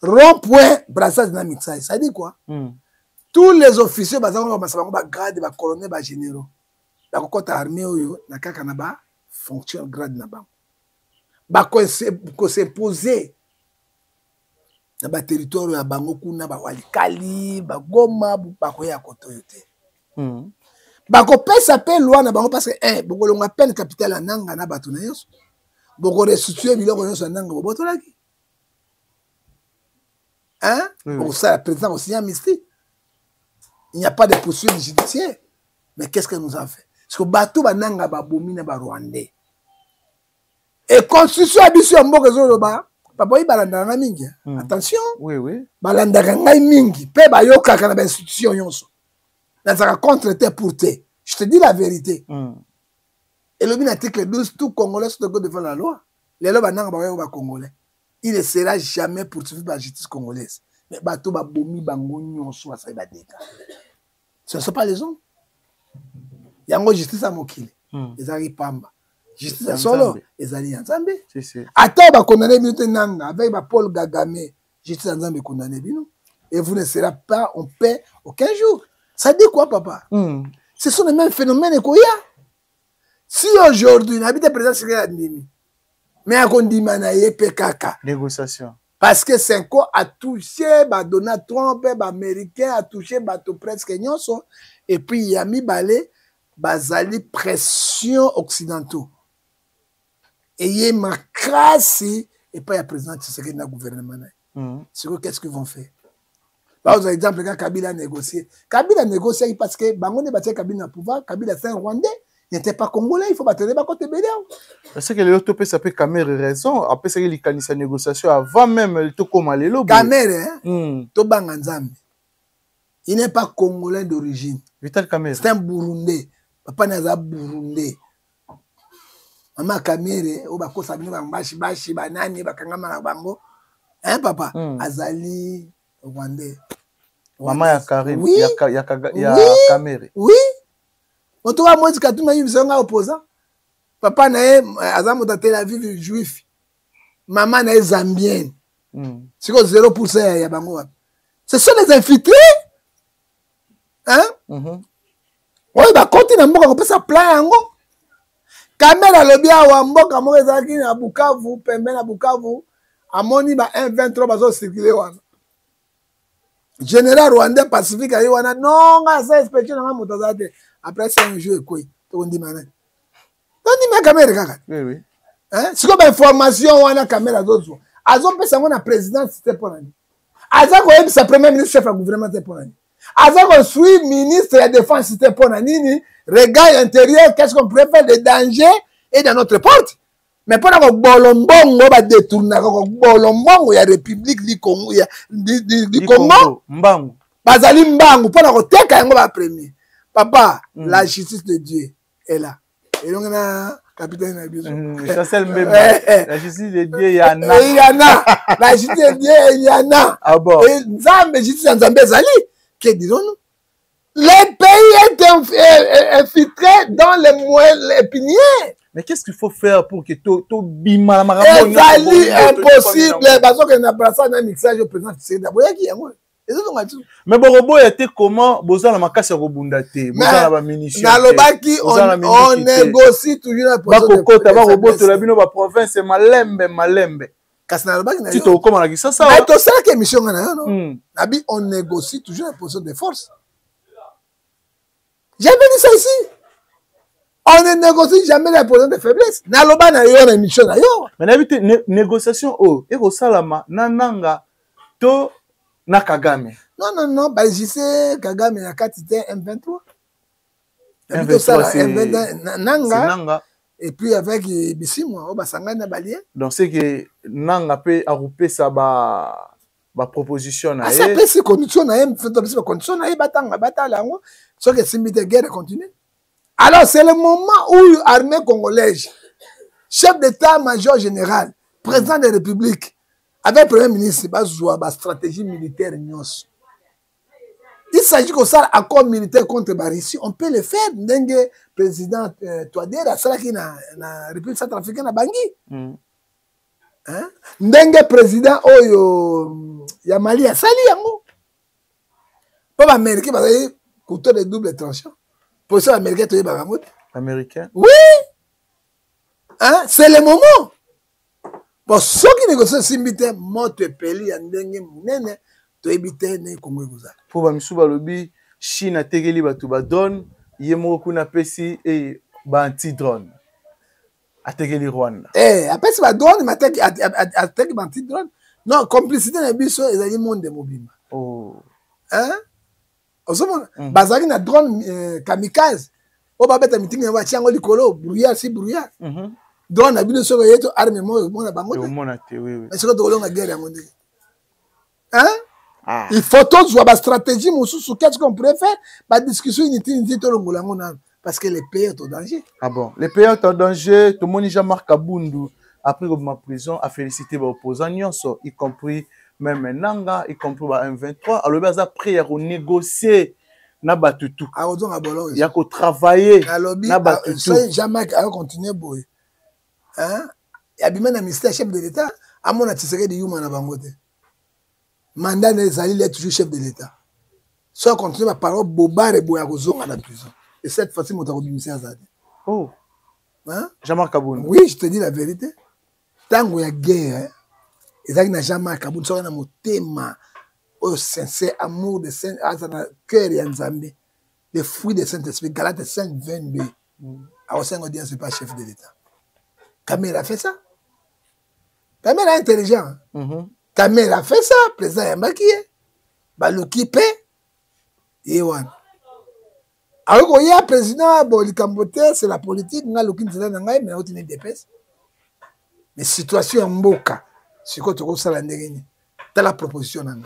Speaker 2: Rond-point, brassage na mixage. Ça dit quoi? Tous les officiers bazango ba grade, ba colonel, ba généraux. La kokota armée oyo na kaka na ba fonction grade na ba. Ba ko s'imposer na ba territoire ya bango kuna ba walikali, ba Goma, ba ko ya kotoyote. Bako pesa pe loi na bango parce que boko longa peine capitale nanga na bato na yoso. Boko restituer biloko yoso nanga boto laki. Hein? Pour ça, le président aussi amnistie. Il n'y a pas de poursuite judiciaire. Mais qu'est-ce que nous avons fait? Parce que bateau bananga ba bomina ba Rwandais. Et constitution abiso mboka zoloba, papa yi balanda nga mingi. Attention. Oui, oui. Balanda nga mingi, pe ba yoka kana ba institution yonso. Dans un contre tes pour tes. Je te dis la vérité. Et le article 12, tout Congolais doit devant la loi. Les lois bananga ba Congolais. Il ne sera jamais poursuivi par la justice congolaise. Mais bateau ba bomi bango nyonso ça va déga. Ce ne sont pas les hommes. Yango justice à mokili. Ezali pamba. Justice à solo, ezali nzambe. Attends ba condamner bino nanga avec ba Paul Kagame. Justice à nzambe condamné bino. Et vous ne serez pas en paix aucun jour. Ça dit quoi, papa? Ce sont les mêmes phénomènes qu'il y a. Si aujourd'hui, on habite le président Tshisekedi, mais à Kondimana, il y a PKK.
Speaker 1: Négociation.
Speaker 2: Parce que Senko a touché, Donald Trump, Américain a touché, presque nyonso. Et puis, il y a mis balé, bazali pression occidentaux. Et il y a ma crasse, et puis il y a le président Tshisekedi dans le gouvernement. C'est quoi, qu'est-ce qu'ils vont faire? Par exemple, quand Kabila a négocié parce que Bango ne battait Kabila au pouvoir, Kabila c'est un Rwandais, il n'était pas Congolais, il faut battre les côté Bédéo.
Speaker 1: Parce que l'autre peut s'appeler Kamere raison, après ça il a sa négociation avant même le Toko Malelo.
Speaker 2: Kamere, Tobanga Nzambe. Il n'est pas Congolais d'origine.
Speaker 1: Vital Kamere.
Speaker 2: C'est un Burundais. Papa n'a Burundais. Maman Kamere, Obako Sabine Bambashi, Bashi, Banani, Bakangama Bango. Hein, papa? Azali. Rwandais.
Speaker 1: Maman ya Karim,
Speaker 2: oui.
Speaker 1: ya Kamere.
Speaker 2: Oui. On trouve moi que tout le monde opposant. Papa na azamo dans Tel Aviv juif. Maman na zambienne. C'est quoi 0% ya bango. Ce sont les infiltrés. Hein? oyo bakoti na mboka kopesa plan yango kamera lobi awa mboka moko ezalaki na Bukavu pembe na Bukavu amoni ba 123 bazocircule wana général rwandais pacifique ayi wana non nga sa inspection na moto aza te après 5 jours ekoi tokondima nani tondima kamera kaka siko bainformation wana kamera azozwa azopesa yango na présidence te mpo nani aza koyebisa premier ministre chef ya gouvernement te mpo nani aza construit ministre ya défense te mpo na nini regard intérieur qu'est-ce qu'on pourrait faire de danger et dans notre porte mais mpona kobolo mbongo badetournaka kobolo mbongo ya république du Congo du Congo
Speaker 1: mbangu
Speaker 2: bazali mbangu mpona koteka yango bapremier papa la justice de Dieu est là elonge na capitaine na biso
Speaker 1: Chancel Mbemba la justice de Dieu yana
Speaker 2: la justice de Dieu yana
Speaker 1: ah bon
Speaker 2: nzambe justice ya nzambe ezali que disons-nous le pays est infiltré dans les moelles épinières.
Speaker 1: Mais qu'est-ce qu'il faut faire pour que to bima la
Speaker 2: ezali impossible parce que na brasa na mixage au président Tshisekedi boyaki yango
Speaker 1: mais borobo était comment bozala makasi ya kobunda te bozala ba munitions
Speaker 2: nalobaki on négocie toujours la
Speaker 1: position bakokota barobo to la bino ba province malembe
Speaker 2: kasi nalobaki na
Speaker 1: yo to koma na kisasa
Speaker 2: mais to sala ke mission na yo non nabi on négocie toujours la position de force. J'avais dit ça ici. On ne négocie jamais la position de faiblesse. Naloba na yo na mission na yo.
Speaker 1: Mais n'habite négociation oh eko salama nananga to na Kagame.
Speaker 2: Non, bah je sais Kagame na katite M23.
Speaker 1: M23 c'est
Speaker 2: nanga. Et puis avec Bissimo o basanga na balien.
Speaker 1: Donc c'est que nanga peut arrouper ça ba proposition na
Speaker 2: ça peut se condition na fait condition na batanga batala ngo so que simbi de guerre continue. Alors c'est le moment où l'armée congolaise, chef d'état-major général, président de la République, avec le premier ministre, ba stratégie militaire nyos. Il s'agit que ça accord militaire contre la Russie, on peut le faire. Ndenge président Touadéra ça qui na République centrafricaine na Bangui. Hein? Ndenge président oyo ya Mali a sali yango. Pas américain ba couteau de double tranchant. Pour ça américain to ba ngamot.
Speaker 1: Américain.
Speaker 2: Oui. Hein, c'est le moment. Pour ceux qui négocient simbité moto peli ya ndenge munene to ebité ne Congo goza.
Speaker 1: Pour ba misuba lobi Chine a tegeli batu ba donne yemo kuna pesi et ba anti-drone. Ategeli Rwanda.
Speaker 2: Après ça va drone, mais attaque banti drone. Non, complicité na biso ezali monde mobimba.
Speaker 1: Oh.
Speaker 2: Hein? Osomona bazaki na drone kamikaze. O ba beta meeting ya chiango likolo, brouillard si brouillard. Drone na biso ko yeto arme mo na bango.
Speaker 1: O mona te oui.
Speaker 2: Mais c'est que la guerre ya monde. Hein? Il faut tous voir ba stratégie mususu qu'est-ce qu'on pourrait faire? Ba discussion inutile to longola ngona. Parce que les pays sont en danger. Ah
Speaker 1: bon, les pays sont en danger. Tout le monde Jean-Marc Kabundu, après ma prison, a félicité les opposants, y compris même Nanga, y compris M23. Alors, ils sont prêts à négocier. Il y a qu'à travailler.
Speaker 2: Jean-Marc a continué. Il y a bien un ministère chef de l'État. À mon avis, c'est de Yuma Bangote. Mandat des alliés, il est toujours chef de l'État. Soit continuer à parler Bobar et Boyagozon à la prison. Et cette fois-ci, mon tarot du ministère Zadi.
Speaker 1: Oh.
Speaker 2: Hein?
Speaker 1: Jean-Marc Kaboun.
Speaker 2: Oui, je te dis la vérité. Tant qu'il y a guerre, il y a Jean-Marc Kaboun, ça a un thème, au sincère amour de Saint, à cœur et en Zambie, les fruits de Saint-Esprit, Galate 5, 22. Alors, c'est n'est pas chef de l'État. Kamel a fait ça. Kamel est intelligent. Kamel a fait ça. Président Yambaki, Balouki P. Ewan. Alors qu'il y a un président, bon, le Cambodge, c'est la politique, mais il y a mais situation en Mboka, c'est quoi tu as la proposition. Le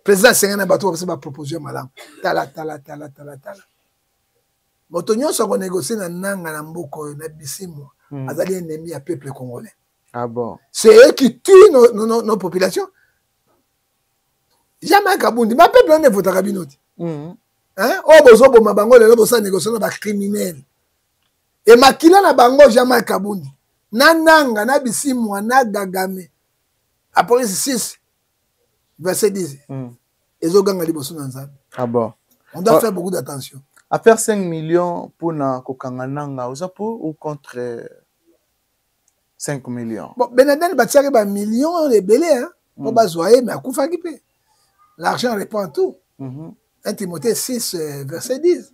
Speaker 2: président Sengana Bato a proposition malam. Tala. Motonyo so négocier na nanga na Mboko na Bissimo, azali ennemi à peuple congolais.
Speaker 1: Ah bon.
Speaker 2: C'est eux qui tuent nos populations. Jamais Kabundi, ma peuple ne vote Kabinoti. Hein? Oh, bozo bo mabango le bozo négocier na criminel. Et makila na bango jamais Kabundi. Na nanga na Bissimo na Gagame. Après 6 verset 10. Ezoganga liboso na nzambe.
Speaker 1: Ah bon.
Speaker 2: On doit faire beaucoup d'attention.
Speaker 1: À faire 5 millions pour na kokangananga, ou contre 5 millions.
Speaker 2: Bon, Benaden bâtir un million de belé, hein. Pour bazoyer, mais à coup fagipe. L'argent répond à tout. 1 Timothée 6, verset 10.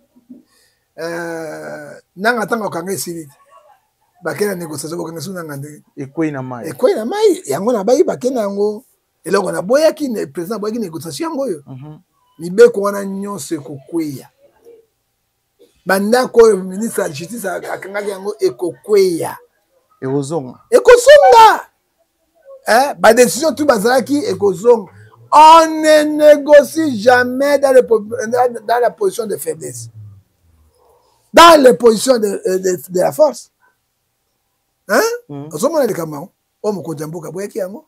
Speaker 2: Nanga tanga kanga sili. Bakena négociation bakena suna ngande.
Speaker 1: Ekoi na mai.
Speaker 2: Ekoi na mai, yango na bayi bakena ngo. Eloko na boya ki ne président boya ki négociation ngo yo. Mibeko wana nyonso kokweya. Banda ko ministre de justice akanga yango ekokweya.
Speaker 1: Ekozonga.
Speaker 2: Ekozonga. Ba décision tout bazalaki ekozonga. On ne négocie jamais dans la position de faiblesse. Dans les positions de la force. Hein? Ozomona de Kamao. O mokonjamboka boyaki yango.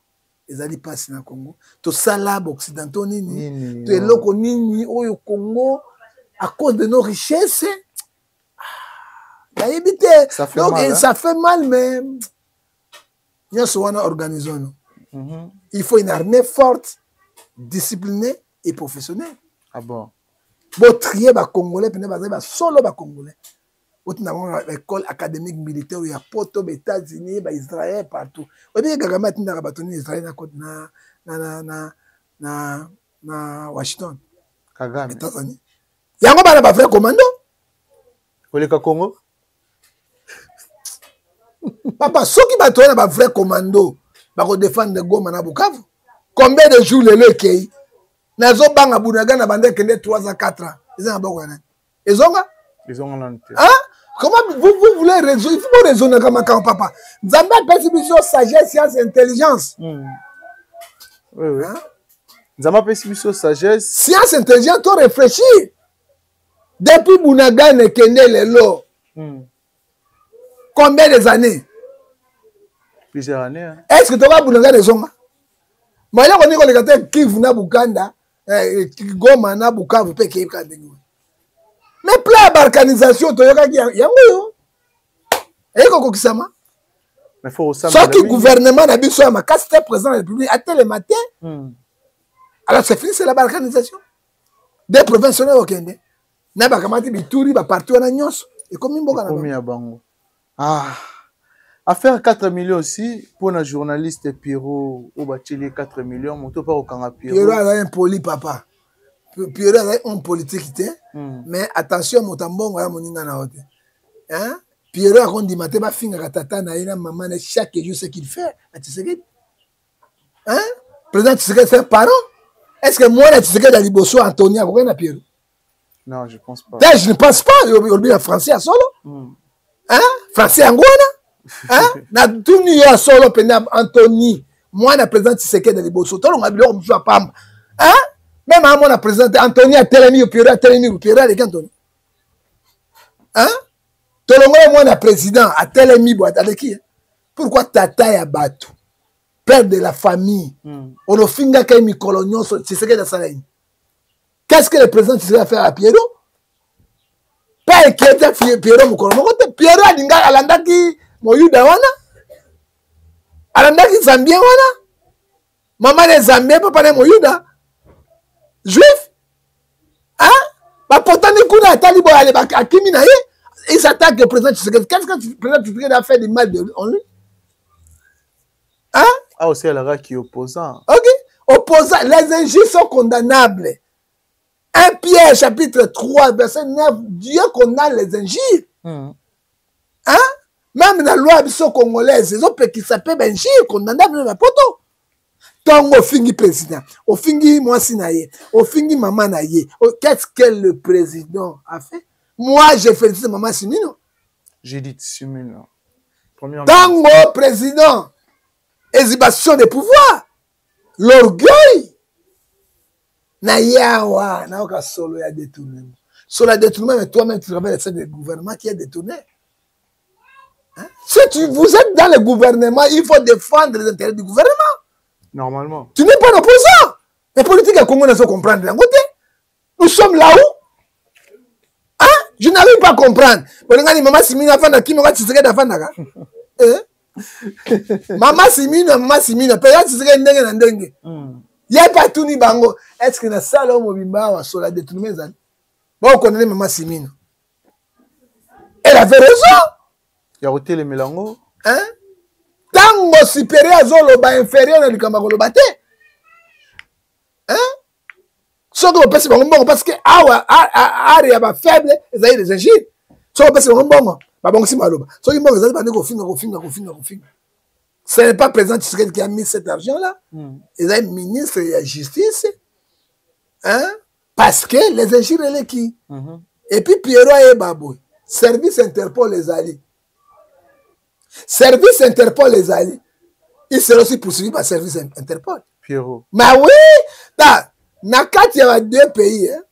Speaker 2: Ezali passe na Congo. To sala occidentaux nini. To eloko nini oyo Congo à cause de nos richesses. Ça fait donc, mal, ça fait mal, mais nous sommes organisés. Il faut une armée forte, disciplinée et professionnelle.
Speaker 1: Ah bon?
Speaker 2: Pour trier les Congolais, puis solo les Congolais. Pour l'école académique militaire, il y a Poto, les États-Unis, Israël, partout. Vous voyez que Gagama est Israël na Washington.
Speaker 1: Kagame.
Speaker 2: États-Unis. Il y a un vrai commando.
Speaker 1: Vous Congo?
Speaker 2: Papa, ceux qui battent un vrai commando, ils défendre Goma na Bukavu. Combien de jours le kei? Nazo banga bunaga na bande kende 3 à 4 ans. Ils ont beaucoup hein. Ils ont l'anté. Hein? Comment vous voulez résoudre? Il faut raisonner comme quand papa. Nzamba perception sagesse, science, intelligence.
Speaker 1: Oui oui. Hein? Nzamba perception sagesse,
Speaker 2: science, intelligence, tu réfléchis. Depuis bunaga ne kende lelo. Combien des années?
Speaker 1: Plusieurs années. Hein?
Speaker 2: Est-ce que tu vas bunaga les hommes? Mais là, on est les gars qui vont à Bukanda, Goma na Bukavu, pe qui est mais plein de balkanisation, tu as dit, il y a un peu.
Speaker 1: Mais il faut aussi.
Speaker 2: Soit que le gouvernement n'a pas besoin de casse président de la République à tel matin. Alors c'est fini, c'est la balkanisation. Des provinces au Kenya. N'a pas commencé de touri, partout en Agnos. Et comme il y a
Speaker 1: Bango. Ah. À faire 4 millions aussi, pour un journaliste Pierrot, au bâtiment 4 millions, mon tour pas au Kanga Pierrot.
Speaker 2: Pierrot a un poli papa. Pierrot a un politique, mais attention, mon tambon, mon moninga na hote. Hein? Pierrot a rendu maté, ma fille, tata, na ina, maman, chaque jour, ce qu'il fait. Tu sais que? Hein? Président, tu sais que c'est un parent? Est-ce que moi, tu sais que dans Liboso, Antonia, vous voyez, Pierrot?
Speaker 1: Non, je pense pas.
Speaker 2: Je ne pense pas. Il y a français à solo. Hein? Français à Ngouana? Hein? Na tout n'y a solo, pena Anthony. Moi, na président, tu sais que dans Liboso. Tout le monde a dit, on ne pas. Hein? Même à moi, présenté Anthony a télémi, Pierrot a télémi, Pierrot avec Anthony. Hein? Tout le monde, moi, président a télémi, avec qui? Pourquoi Tata ya Batu, père de la famille, on a finga kay mi colonion, c'est ce que dans sa ligne. Qu'est-ce que le président va faire à Pierrot? Père qui était Pierrot, mon colonion. Pierrot a dit, Alandaki, Moyuda wana? Alandaki Zambien wana? Maman est Zambien, papa est Moyuda? Juif? Hein? Bah pourtant, les coups d'Atali, ils s'attaquent le président Tshisekedi. Qu'est-ce que le président Tshisekedi a fait de mal en lui? Hein?
Speaker 1: Ah, aussi, il y a qui est opposant.
Speaker 2: Ok. Opposant. Les injures sont condamnables. 1 Pierre, chapitre 3, verset 9. Dieu condamne les injures. Hein? Même dans la loi congolaise, ils ont qui s'appelle injure condamnable dans poto. Tant au fingi président, au fingi moi sinaye, au fingi maman naye. Qu'est-ce que le président a fait? Moi, j'ai félicité maman Simino.
Speaker 1: J'ai dit Simino.
Speaker 2: Tant au président, exhibition de pouvoir, l'orgueil. Nayawa, naoka solo ya détourné. Solo ya détourné, mais toi-même tu travailles avec le gouvernement qui est détourné. Hein? Si vous êtes dans le gouvernement, il faut défendre les intérêts du gouvernement.
Speaker 1: Normalement.
Speaker 2: Tu n'es pas l'opposant. Les politiques à Congo ne sont comprendre d'un côté. Nous sommes là-haut. Hein? Je n'arrive pas à comprendre. Maman Simino a fait qui m'aura tissé d'affaire. Maman Simino, peut-être que c'est un dengue. Il n'y a pas tout ni bango. Est-ce que dans le salon mobimba ou sur la détournement? Bon, on connaît Maman Simino. Elle avait raison.
Speaker 1: Il y a ôté les mélango.
Speaker 2: Hein? Tango supérieur zoloba inférieur na likamba koloba te. Hein? Soko pesi bango parce que awa ari ya ba faible ezali les injures. Soko pesi bango ba bango sima loba. Soko mbongo ezali bande kofinga. Ce n'est pas président Tshisekedi qui a mis cet argent là. Ezali ministre de la justice. Hein? Parce que les injures elle qui. Et puis Pierrot et Babou, service Interpol les alliés. Service Interpol les alliés. Il sera aussi poursuivi par service Interpol.
Speaker 1: Pierrot.
Speaker 2: Mais oui, il y a deux pays. Hein.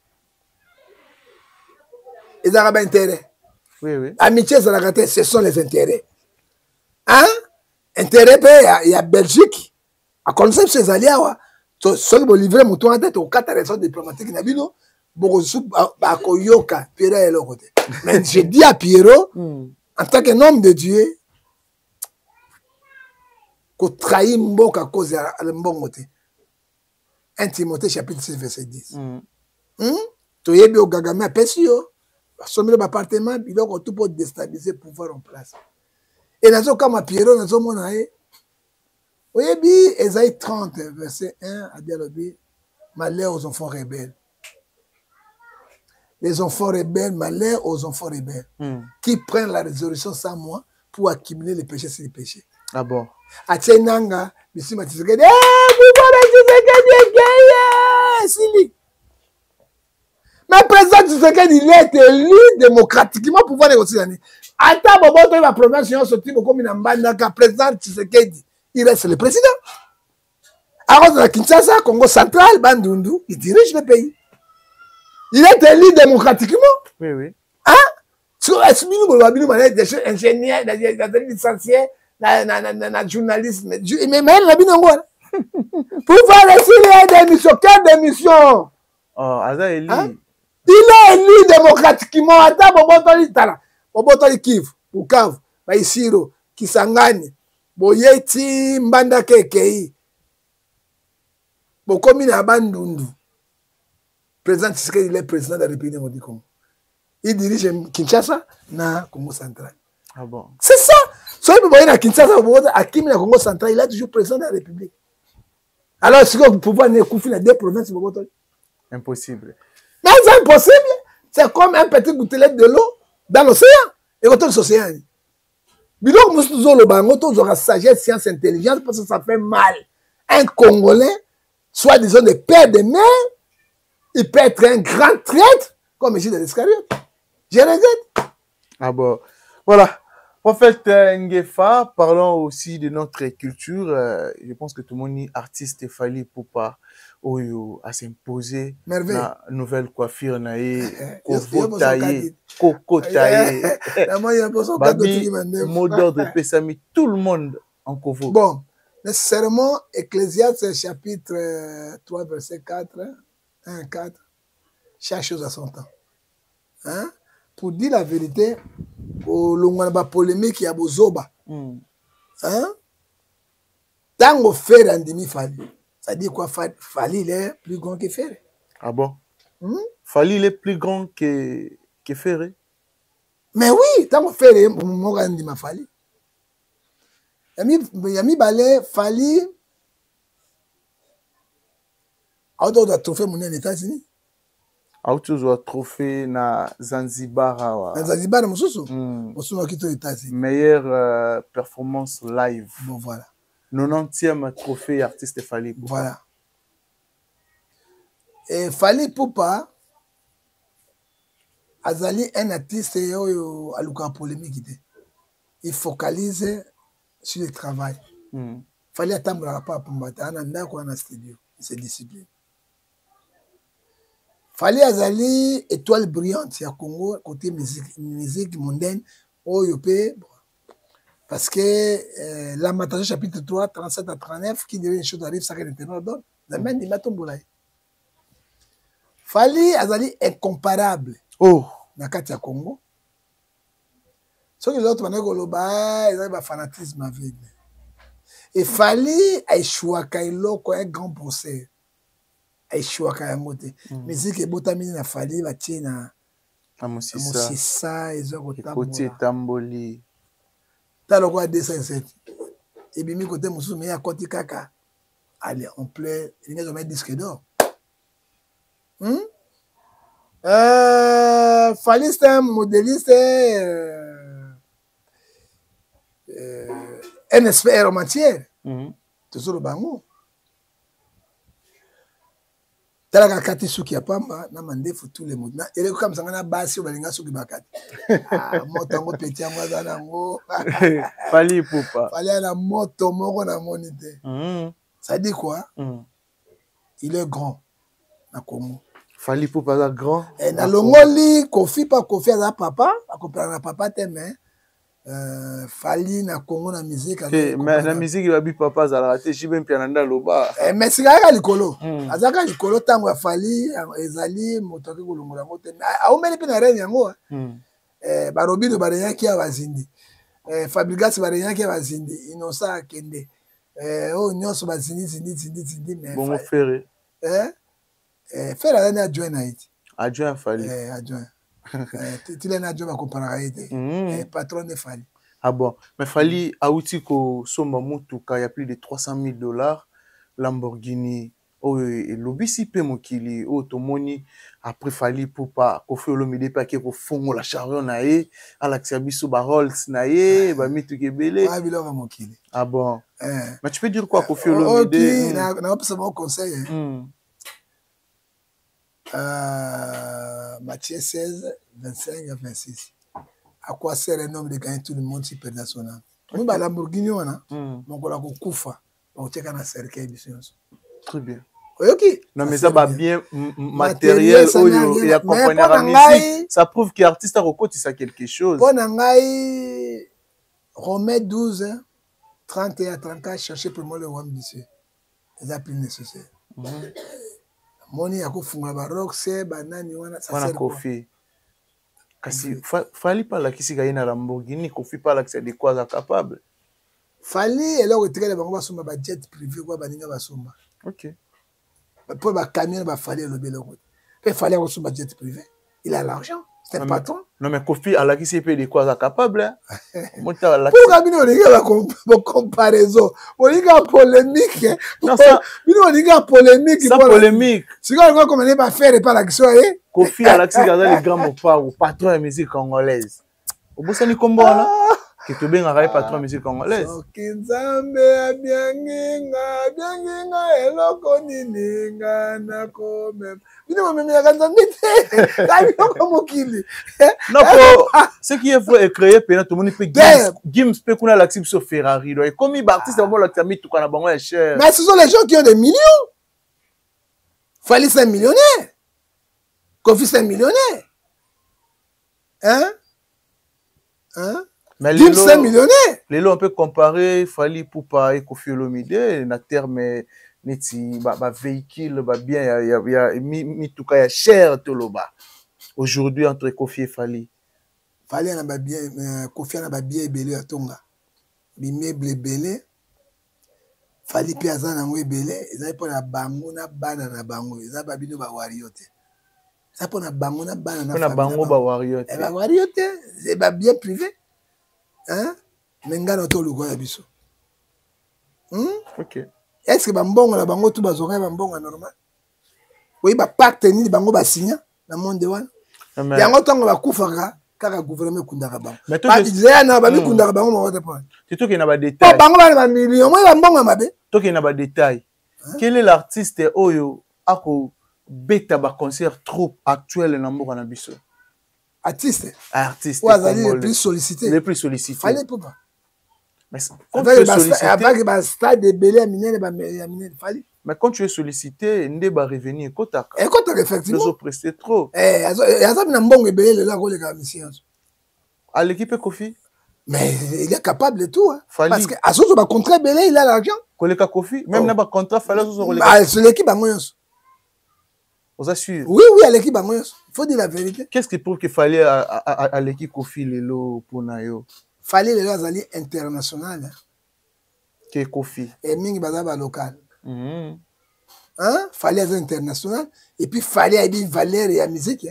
Speaker 2: Ils ont un intérêt.
Speaker 1: Oui.
Speaker 2: Amitié, ce sont les intérêts. Hein? Intérêt, il y a Belgique. À connaissance ces alliés, ceux qui vont livrer mon tour en tête aux 4 raisons diplomatiques, mais je dis à Pierrot, en tant qu'un homme de Dieu, qu'on trahit Mboka à cause de Mbongote. 1 Timothée chapitre 6 verset 10. Tu es bien au Gagame à Pessio. Sommet l'appartement, il a tout pour déstabiliser le pouvoir en place. Et dans ce cas, ma Pierrot, dans ce moment-là, oui, Esaïe 30 verset 1 à dialoguer, malheur aux enfants rebelles. Les enfants rebelles, malheur aux enfants rebelles, qui prennent la résolution sans moi pour accumuler les péchés sur les péchés.
Speaker 1: Ah bon?
Speaker 2: Atsenanga, Monsieur Matisegede, mais président Tshisekedi, il est élu démocratiquement pour pouvoir négocier. Attends, Bobo, la province, comme une président Tshisekedi, il reste le président. Alors, dans la Kinshasa, Congo central, Bandundu, il dirige le pays. Il est élu démocratiquement.
Speaker 1: Oui.
Speaker 2: Hein? Est-ce que nous des ingénieurs, des licenciés, des journalistes, mais il a bien pour voir les missions, quelle démission?
Speaker 1: Oh, Aza Eli.
Speaker 2: Hein? Il est élu démocratiquement. Attends, Bobo Kivu, Bukavu, Baisiro, Kisangani, Boyeti, Mbanda Kekei, Bokomi na Bandundu. Président Tshisekedi, il est président de la République du Congo. Il dirige Kinshasa na Congo central.
Speaker 1: Ah bon?
Speaker 2: C'est ça. Si vous voyez à Kinshasa, à Kimi, Congo central, il est toujours président de la République. Alors, si vous pouvez faire deux provinces,
Speaker 1: impossible.
Speaker 2: Mais c'est impossible. C'est comme un petit gouttelette de l'eau dans l'océan. Et autour de l'océan. Mais donc, nous avons la sagesse, science, intelligence, parce que ça fait mal. Un Congolais, soit disons des pères de mère, il peut être un grand traître, comme Judas Iscariote. Je regrette. Ah
Speaker 1: bon. Voilà. Prophète Ngefa, parlons aussi de notre culture. Je pense que tout le monde est artiste et Fally Ipupa Oyo à s'imposer la nouvelle coiffure naïe, coco taillé, mot d'ordre pesami, tout le monde en covo.
Speaker 2: Bon, nécessairement, Ecclésiaste chapitre 3 verset 4, 1-4, chaque chose à son temps. Hein? Pour dire la vérité, au long polémique, il y a Bozoba. Hein? Tango Ferré en demi Fally. Ça dit quoi? Fally, il est plus grand que Ferré.
Speaker 1: Ah bon? Fally, il est plus grand que Ferré.
Speaker 2: Mais oui, Tango Ferré, mon grand dit ma Fally. Yami Balé, Fally. Auto doit trouver mon États-Unis.
Speaker 1: Auto doit trouver na Zanzibar.
Speaker 2: Na Zanzibar, États-Unis.
Speaker 1: Meilleure performance live.
Speaker 2: Bon, voilà.
Speaker 1: 90e trophée artiste Fally Ipupa.
Speaker 2: Voilà. Et Fally Ipupa, Azali un artiste à l'ouka polémique. Il focalise sur le travail. Fally attendre la part pour m'attendre, ananda quoi na studio. C'est discipline. Fally Azali étoile brillante à Congo côté musique mondaine OYP. Parce que Lamentation chapitre 3, 37 à 39, qui dirait une chose arrive, ça que l'Éternel donne. La main dit Matomboulaye. Fally Azali incomparable.
Speaker 1: Oh!
Speaker 2: Dans le Congo. Ce que l'autre manière Goloba, ils ont un fanatisme avec. Et Fally a échoué un grand procès. A échoué à Musique et Botamine a Fally va tirer Amosisa
Speaker 1: côté Tamboli.
Speaker 2: T'as le quoi 207. Et bien, côté Moussou, mais à côté Kaka. Allez, on plaît. Il y a un disque d'or. Fallait un modéliste. Un expert en matière. Tout ça, le bango. T'as la carte qui a pas na mandé pour tous les mots. Et les comme ça on a bassi au balinga sur bakati. Ah, moto petit à moi dans ngo.
Speaker 1: Fali Poupa.
Speaker 2: Fali la moto moko na monité. Ça dit quoi? Il est grand. Na Congo.
Speaker 1: Fali Poupa là grand.
Speaker 2: Et na longoli Kofi pas Kofi à papa, accompagner papa t'aime. Fali na Congo na musique
Speaker 1: mais la musique il va bi papa za la te jibe mpiananda loba
Speaker 2: mais sika likolo azaka likolo tango Fali ezali moto ke kolongola ngote a omeli pe na rene yango ba Robino bareyaki ya bazindi Fabrigas bareyaki ya bazindi Inosa Kende o nyonso bazindi mais
Speaker 1: bon Ferré
Speaker 2: Ferré ana adjoint na iti
Speaker 1: adjoint Fali
Speaker 2: adjoint tu l'as déjà comparé patron de Fali.
Speaker 1: Ah bon, mais Fali Aouti ko somba mutuka il y a plus de $300,000 Lamborghini et lobisi pe mokili automoni après Fali Poupa ko fait Olomide pa ke ko fongo la chariot na ye Alexia biso ba Rolls na ye ba mituke belé
Speaker 2: ah biloko mokili.
Speaker 1: Ah bon, mais tu peux dire quoi ko fait Olomide
Speaker 2: na pas mon conseil Matthieu 16, 25 à 26. À quoi sert un homme de gagner tout le monde supernational? Nous, la Lamborghini, on a mon Koufa, on tient un cercueil.
Speaker 1: Très bien.
Speaker 2: Ok.
Speaker 1: Non, mais ça va bien matériel et accompagner la musique. Ça prouve que l'artiste a recoté ça quelque chose.
Speaker 2: Bon, on remet 12, 30 et 34, chercher pour moi le roi monsieur. C'est plus nécessaire. Moni ya kufunga barok se banani wana
Speaker 1: sasa Kofi kasi Fali pala kisika ina Lamborghini Kofi pala kisa de quoi capable
Speaker 2: Fali elo retiré bango basomba ba jet privé kwa baninga basomba
Speaker 1: OK
Speaker 2: pour ba camion ba Fali lo beloko pe Fali a basomba jet privé il a l'argent c'est un patron
Speaker 1: non mais Kofi ala kisi pe de quoi capable
Speaker 2: monta la pour kabino linga ba comparaison linga polémique
Speaker 1: non ça
Speaker 2: bino linga polémique
Speaker 1: ça polémique
Speaker 2: c'est quoi comme on va faire par l'action
Speaker 1: Kofi ala kisi gaza le grand mopa ou patron de musique congolaise obosani kombo wana que tu bien arrêté patron de musique congolaise
Speaker 2: Kinzambe abianginga eloko nininga na kome bino même ya kanzambe kabino comme kili
Speaker 1: non ce qui est vrai est créé pendant tout le monde peut Gims peut qu'on a l'accès sur Ferrari donc comme il artiste vraiment l'accès mis tout quand a bango est cher
Speaker 2: mais ce sont les gens qui ont des millions Fali c'est un millionnaire Kofi c'est un millionnaire hein
Speaker 1: mais
Speaker 2: Gims c'est un millionnaire.
Speaker 1: On peut comparer Fali Poupa et Kofi Olomide na terme neti ba véhicule ba bien ya mi tout cas cher toloba aujourd'hui entre Kofi et Fali
Speaker 2: na ba bien Kofi na ba bien ebele ya tonga bi meuble ebele Fali pe aza na ngo ebele eza po na bango na bana na bango eza ba bino ba wariote eza po na bango na bana na
Speaker 1: famille na bango ba wariote
Speaker 2: ba wariote c'est ba bien privé hein mengana to lugo ya biso
Speaker 1: OK
Speaker 2: est-ce que bambongo na bango tout bazoka bambongo normal oui ba pacte ni bango ba signa na monde wana yango tango ba kufaka kaka gouvernement kundaka bango ba disait na ba mi kundaka bango mo wote point
Speaker 1: c'est tout qui na ba détail
Speaker 2: bango ba million moi bambongo mabe
Speaker 1: to qui na ba détail quel est l'artiste oyo ako beta ba concert troupe actuel na mboka na biso
Speaker 2: artiste
Speaker 1: le
Speaker 2: plus sollicité Fallait pas
Speaker 1: mais
Speaker 2: avec ba stade de Belé Minene ba Minene Fallait
Speaker 1: mais quand tu es sollicité ndé ba revenir kotaka
Speaker 2: effectivement
Speaker 1: ils ont presté trop
Speaker 2: aza na mbongo Belé là ko le ka mission
Speaker 1: à l'équipe Kofi
Speaker 2: mais il est capable de tout parce que à ce ba contrat Belé il a l'argent
Speaker 1: koleka Kofi même na ba contrat Fallait so
Speaker 2: c'est l'équipe bango yonso
Speaker 1: vous assure
Speaker 2: oui à l'équipe bango yonso faut dire la vérité
Speaker 1: qu'est-ce qui prouve qu'il fallait à l'équipe Kofi lelo pour nayo
Speaker 2: Fallait les azali international
Speaker 1: que Kofi
Speaker 2: et mingi bazaba local Fallait être international et puis fallait avoir valeur et la musique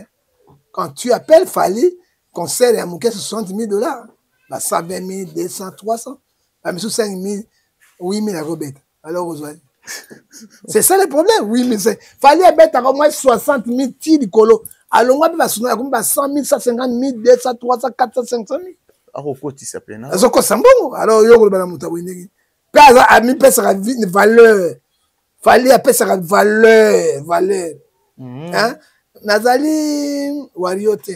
Speaker 2: Quand tu appelles Fali, concert et à mon 60 000 $. Bah, 120 000, 200, 300. Bah, mais sous 5 000, 8 000 à Robert. Alors, c'est ça le problème. Oui, mais c'est. Fali à mettre au moins 60 000 tirs de colo. Alors, on va se 100 000, 150 000, 200, 300, 400, 500 000. Alors,
Speaker 1: il s'appelle.
Speaker 2: Alors, il y a une Kaza a mis une valeur. Fali a pèse valeur. Hein? Nazali wariote.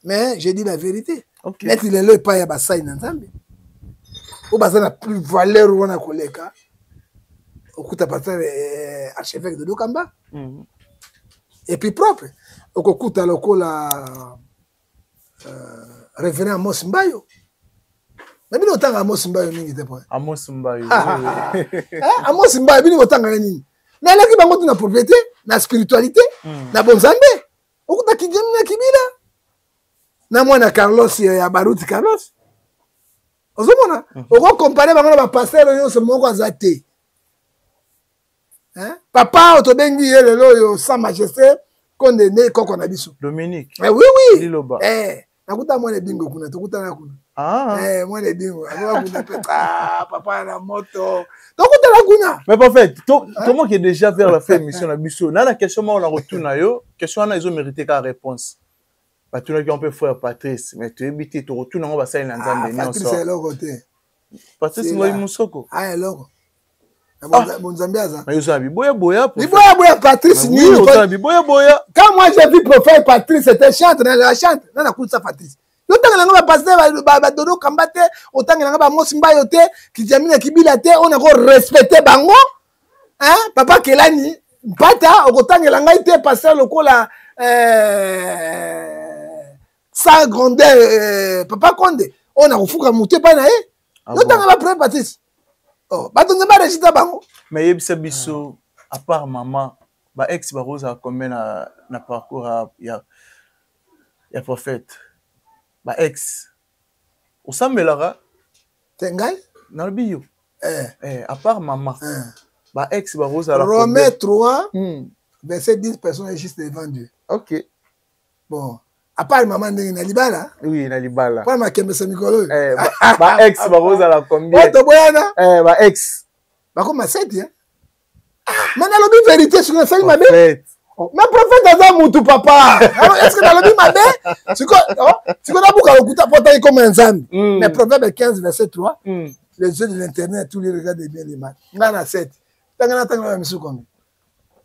Speaker 2: Mais j'ai dit la vérité. Net il est là pas ya basai nanzambe. Ou bazana plus valeur ou na koleka. Okuta pasteur archevêque de Dokamba. Et puis propre. Okuta lokola révérend Amos Mbayo. Mais bien autant Amos Mbayo mingi te point.
Speaker 1: Amos Mbayo.
Speaker 2: Amos Mbayo bien autant ngani. Na laki bango na propriété, na spiritualité, na bonzambe. Okuta kijemi na kibila. Na mwana Carlos ya Baruti Carlos. Ozomona, oko comparer bango na ba pasteur yo se moko azate. Hein? Papa otobengi lelo yo sa majesté condamné koko na biso.
Speaker 1: Dominique.
Speaker 2: Oui oui.
Speaker 1: Liloba.
Speaker 2: Nakuta mwana bingo kuna, tokuta na kuna. Mwana bingo, kuna petra, papa na moto. Tokuta na kuna.
Speaker 1: Mais en fait, comment qui est déjà vers la fin de mission na biso. Na la question on a retourné yo, question na ils ont mérité ka réponse. Bah tu n'as qu'un peu frère Patrice, mais tu éviter tu retournes on va ça in Nzambe non
Speaker 2: Patrice est là côté.
Speaker 1: Patrice ngoyi musoko.
Speaker 2: Eloko. Bonzambe aza.
Speaker 1: Mais yo biboya boya.
Speaker 2: Biboya Patrice ni
Speaker 1: biboya boya.
Speaker 2: Quand moi j'ai vu prophète Patrice c'était chante na la chante. Na kuta Patrice. Yo tanga nga ba pasteur ba dodo kambate, otanga nga ba mosimba yote, kijamina kibila te, on a ko respecter bango. Hein? Papa Kelani, pata okotanga nga ite pasteur lokola sans grandeur papa Condé. On a refuka muté pa na e. Yo tanga ba prophète Patrice. Oh, ba donne ba résultat bango.
Speaker 1: Mais yebisa biso à part maman, ba ex ba Rosa combien na parcours ya prophète. Ba ex. Osamelara
Speaker 2: Tengai
Speaker 1: na bio. À part maman. Ba ex ba Rosa la
Speaker 2: Romains 3 verset 10 personnes juste devant Dieu.
Speaker 1: OK.
Speaker 2: Bon, à part maman na libala.
Speaker 1: Oui, na libala.
Speaker 2: Pas ma kembe semikolo.
Speaker 1: Ba ex ba Rosa la combien?
Speaker 2: To boyana.
Speaker 1: Ba ex.
Speaker 2: Ba comme 7 hein. Mais na lobi vérité sur le fait ma bé. Mais prophète aza mutu papa. Est-ce que na lobi ma bé? Tu connais beaucoup le kuta portail comme un zam. Mais proverbe 15 verset 3. Les yeux de l'internet tous les regardent bien les matchs. Ngana 7. Tangana misu combien?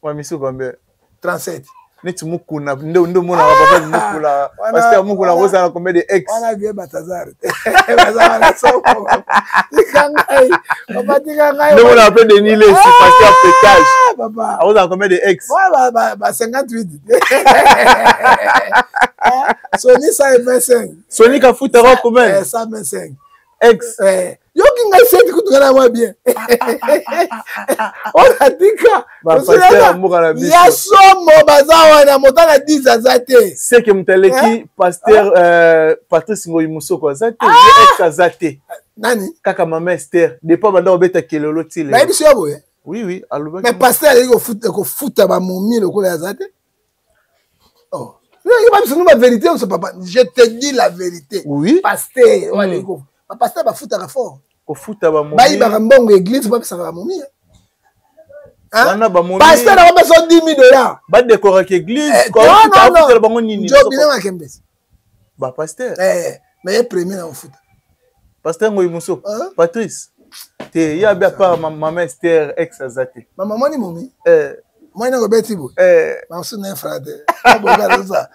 Speaker 1: Wa misu combien?
Speaker 2: 37.
Speaker 1: Neti mukuna ndo mona papa mukula pasteur mukula Rosa na combien de ex?
Speaker 2: On a bien Batazar. Bazar na soko. Tikangai. Papa tikangai.
Speaker 1: Ndo mona appelle Denis le pasteur pétage.
Speaker 2: Papa.
Speaker 1: Rosa combien de ex?
Speaker 2: Bah 58. Sony 125.
Speaker 1: Sony ka futera combien?
Speaker 2: 125.
Speaker 1: Ex.
Speaker 2: Yo kinga seti kutungana mwa bien. On a dit que
Speaker 1: pasteur mukala biso.
Speaker 2: Ya somo bazawa na motana 10 azate.
Speaker 1: C'est que mutaleki pasteur Patrice Ngoyi Musoko azate, ex azate.
Speaker 2: Nani?
Speaker 1: Kaka mama Esther, depuis banda obeta kelolo tile.
Speaker 2: Ba biso yabo eh.
Speaker 1: Oui, aloba.
Speaker 2: Mais pasteur il ko futa ba momi lokola azate. Oh. Il va me dire la vérité, on sait pas. Je te dis la vérité.
Speaker 1: Oui.
Speaker 2: Pasteur, on est go. Pasteur va foutre à fort.
Speaker 1: Ko futa ba momi.
Speaker 2: Ba iba mbongo église pas ça va momi.
Speaker 1: Hein?
Speaker 2: Pasteur a besoin de $10,000.
Speaker 1: Ba décorer l'église,
Speaker 2: quoi futa
Speaker 1: ba bango nini.
Speaker 2: Job bien à Kembes.
Speaker 1: Ba pasteur.
Speaker 2: Mais il premier en foot.
Speaker 1: Pasteur Ngoyi Musoko. Patrice. Te ya ba par maman Esther ex azate.
Speaker 2: Maman ni momi. Moi na robeti bo. Ma su na frère.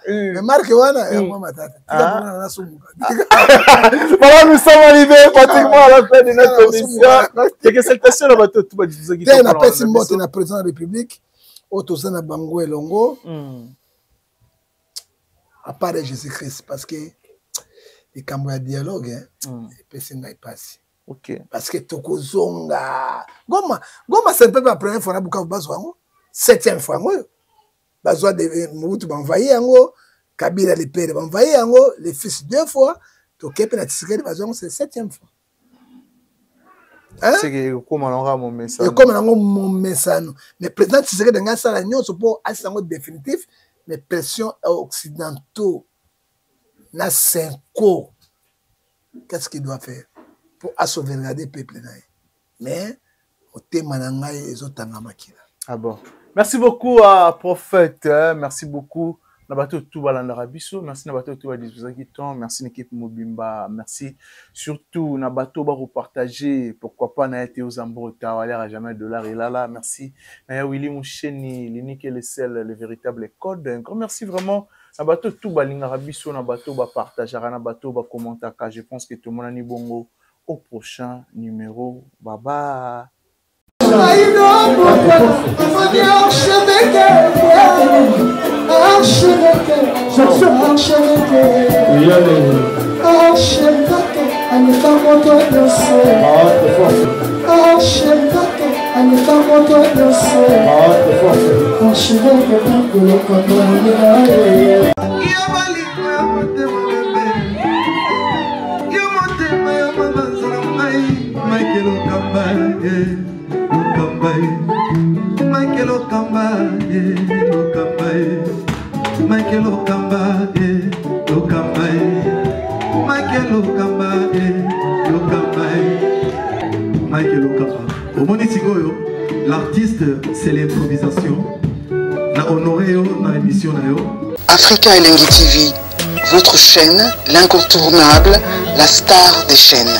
Speaker 2: Mais Marc wana et moi matata. Na sumu.
Speaker 1: Voilà, nous sommes arrivés pratiquement à la fin de notre émission. Quelques salutations à bateau tout ba diviser qui
Speaker 2: te na pesi mbote na président de la République. Otoza na bango elongo. À part Jésus-Christ parce que il y a dialogue hein. Et pesi ngai passe.
Speaker 1: OK.
Speaker 2: Parce que tokozonga. Goma c'est pas la première fois na buka bazo wango. 7e fois ngo bazwa de mutu banvaye yango Kabila le père banvaye yango les fils 2 fois to kepe na Tshisekedi bazwa c'est 7e fois
Speaker 1: c'est que comme on aura mon message
Speaker 2: et comme on a mon message mais président Tshisekedi nga sala nyonso pour asango définitif mais pression occidentaux, na 5 ans. Qu'est-ce qu'il doit faire pour sauvegarder le peuple? Mais, au thème manangaï, ils ont tangamakila.
Speaker 1: Ah bon. Merci beaucoup à Prophète. Merci beaucoup. Nabato Touba Landarabiso. Merci Nabato Touba Dizuzakiton. Merci l'équipe Mobimba. Merci surtout Nabato Ba repartager. Pourquoi pas na été aux Ambo Tawalère à jamais $. Et là. Merci. Naya Willy Moucheni, l'unique et le seul, le véritable code. Un grand merci vraiment. Nabato Touba Landarabiso. Nabato Ba partagera. Nabato Ba commentaka. Je pense que tout le monde a ni bongo. Au prochain numéro. Bye bye.
Speaker 5: Michael Okamba, Michael Okamba, Michael Okamba, Michael Okamba. Au Monitigoyo, l'artiste, c'est l'improvisation. La honoré dans l'émission.
Speaker 6: Africa Elengi TV, votre chaîne, l'incontournable, la star des chaînes.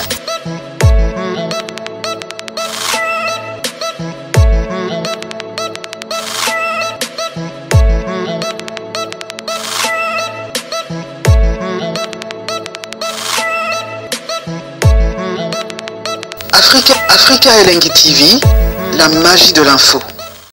Speaker 6: Africa Elengi TV, la magie de l'info.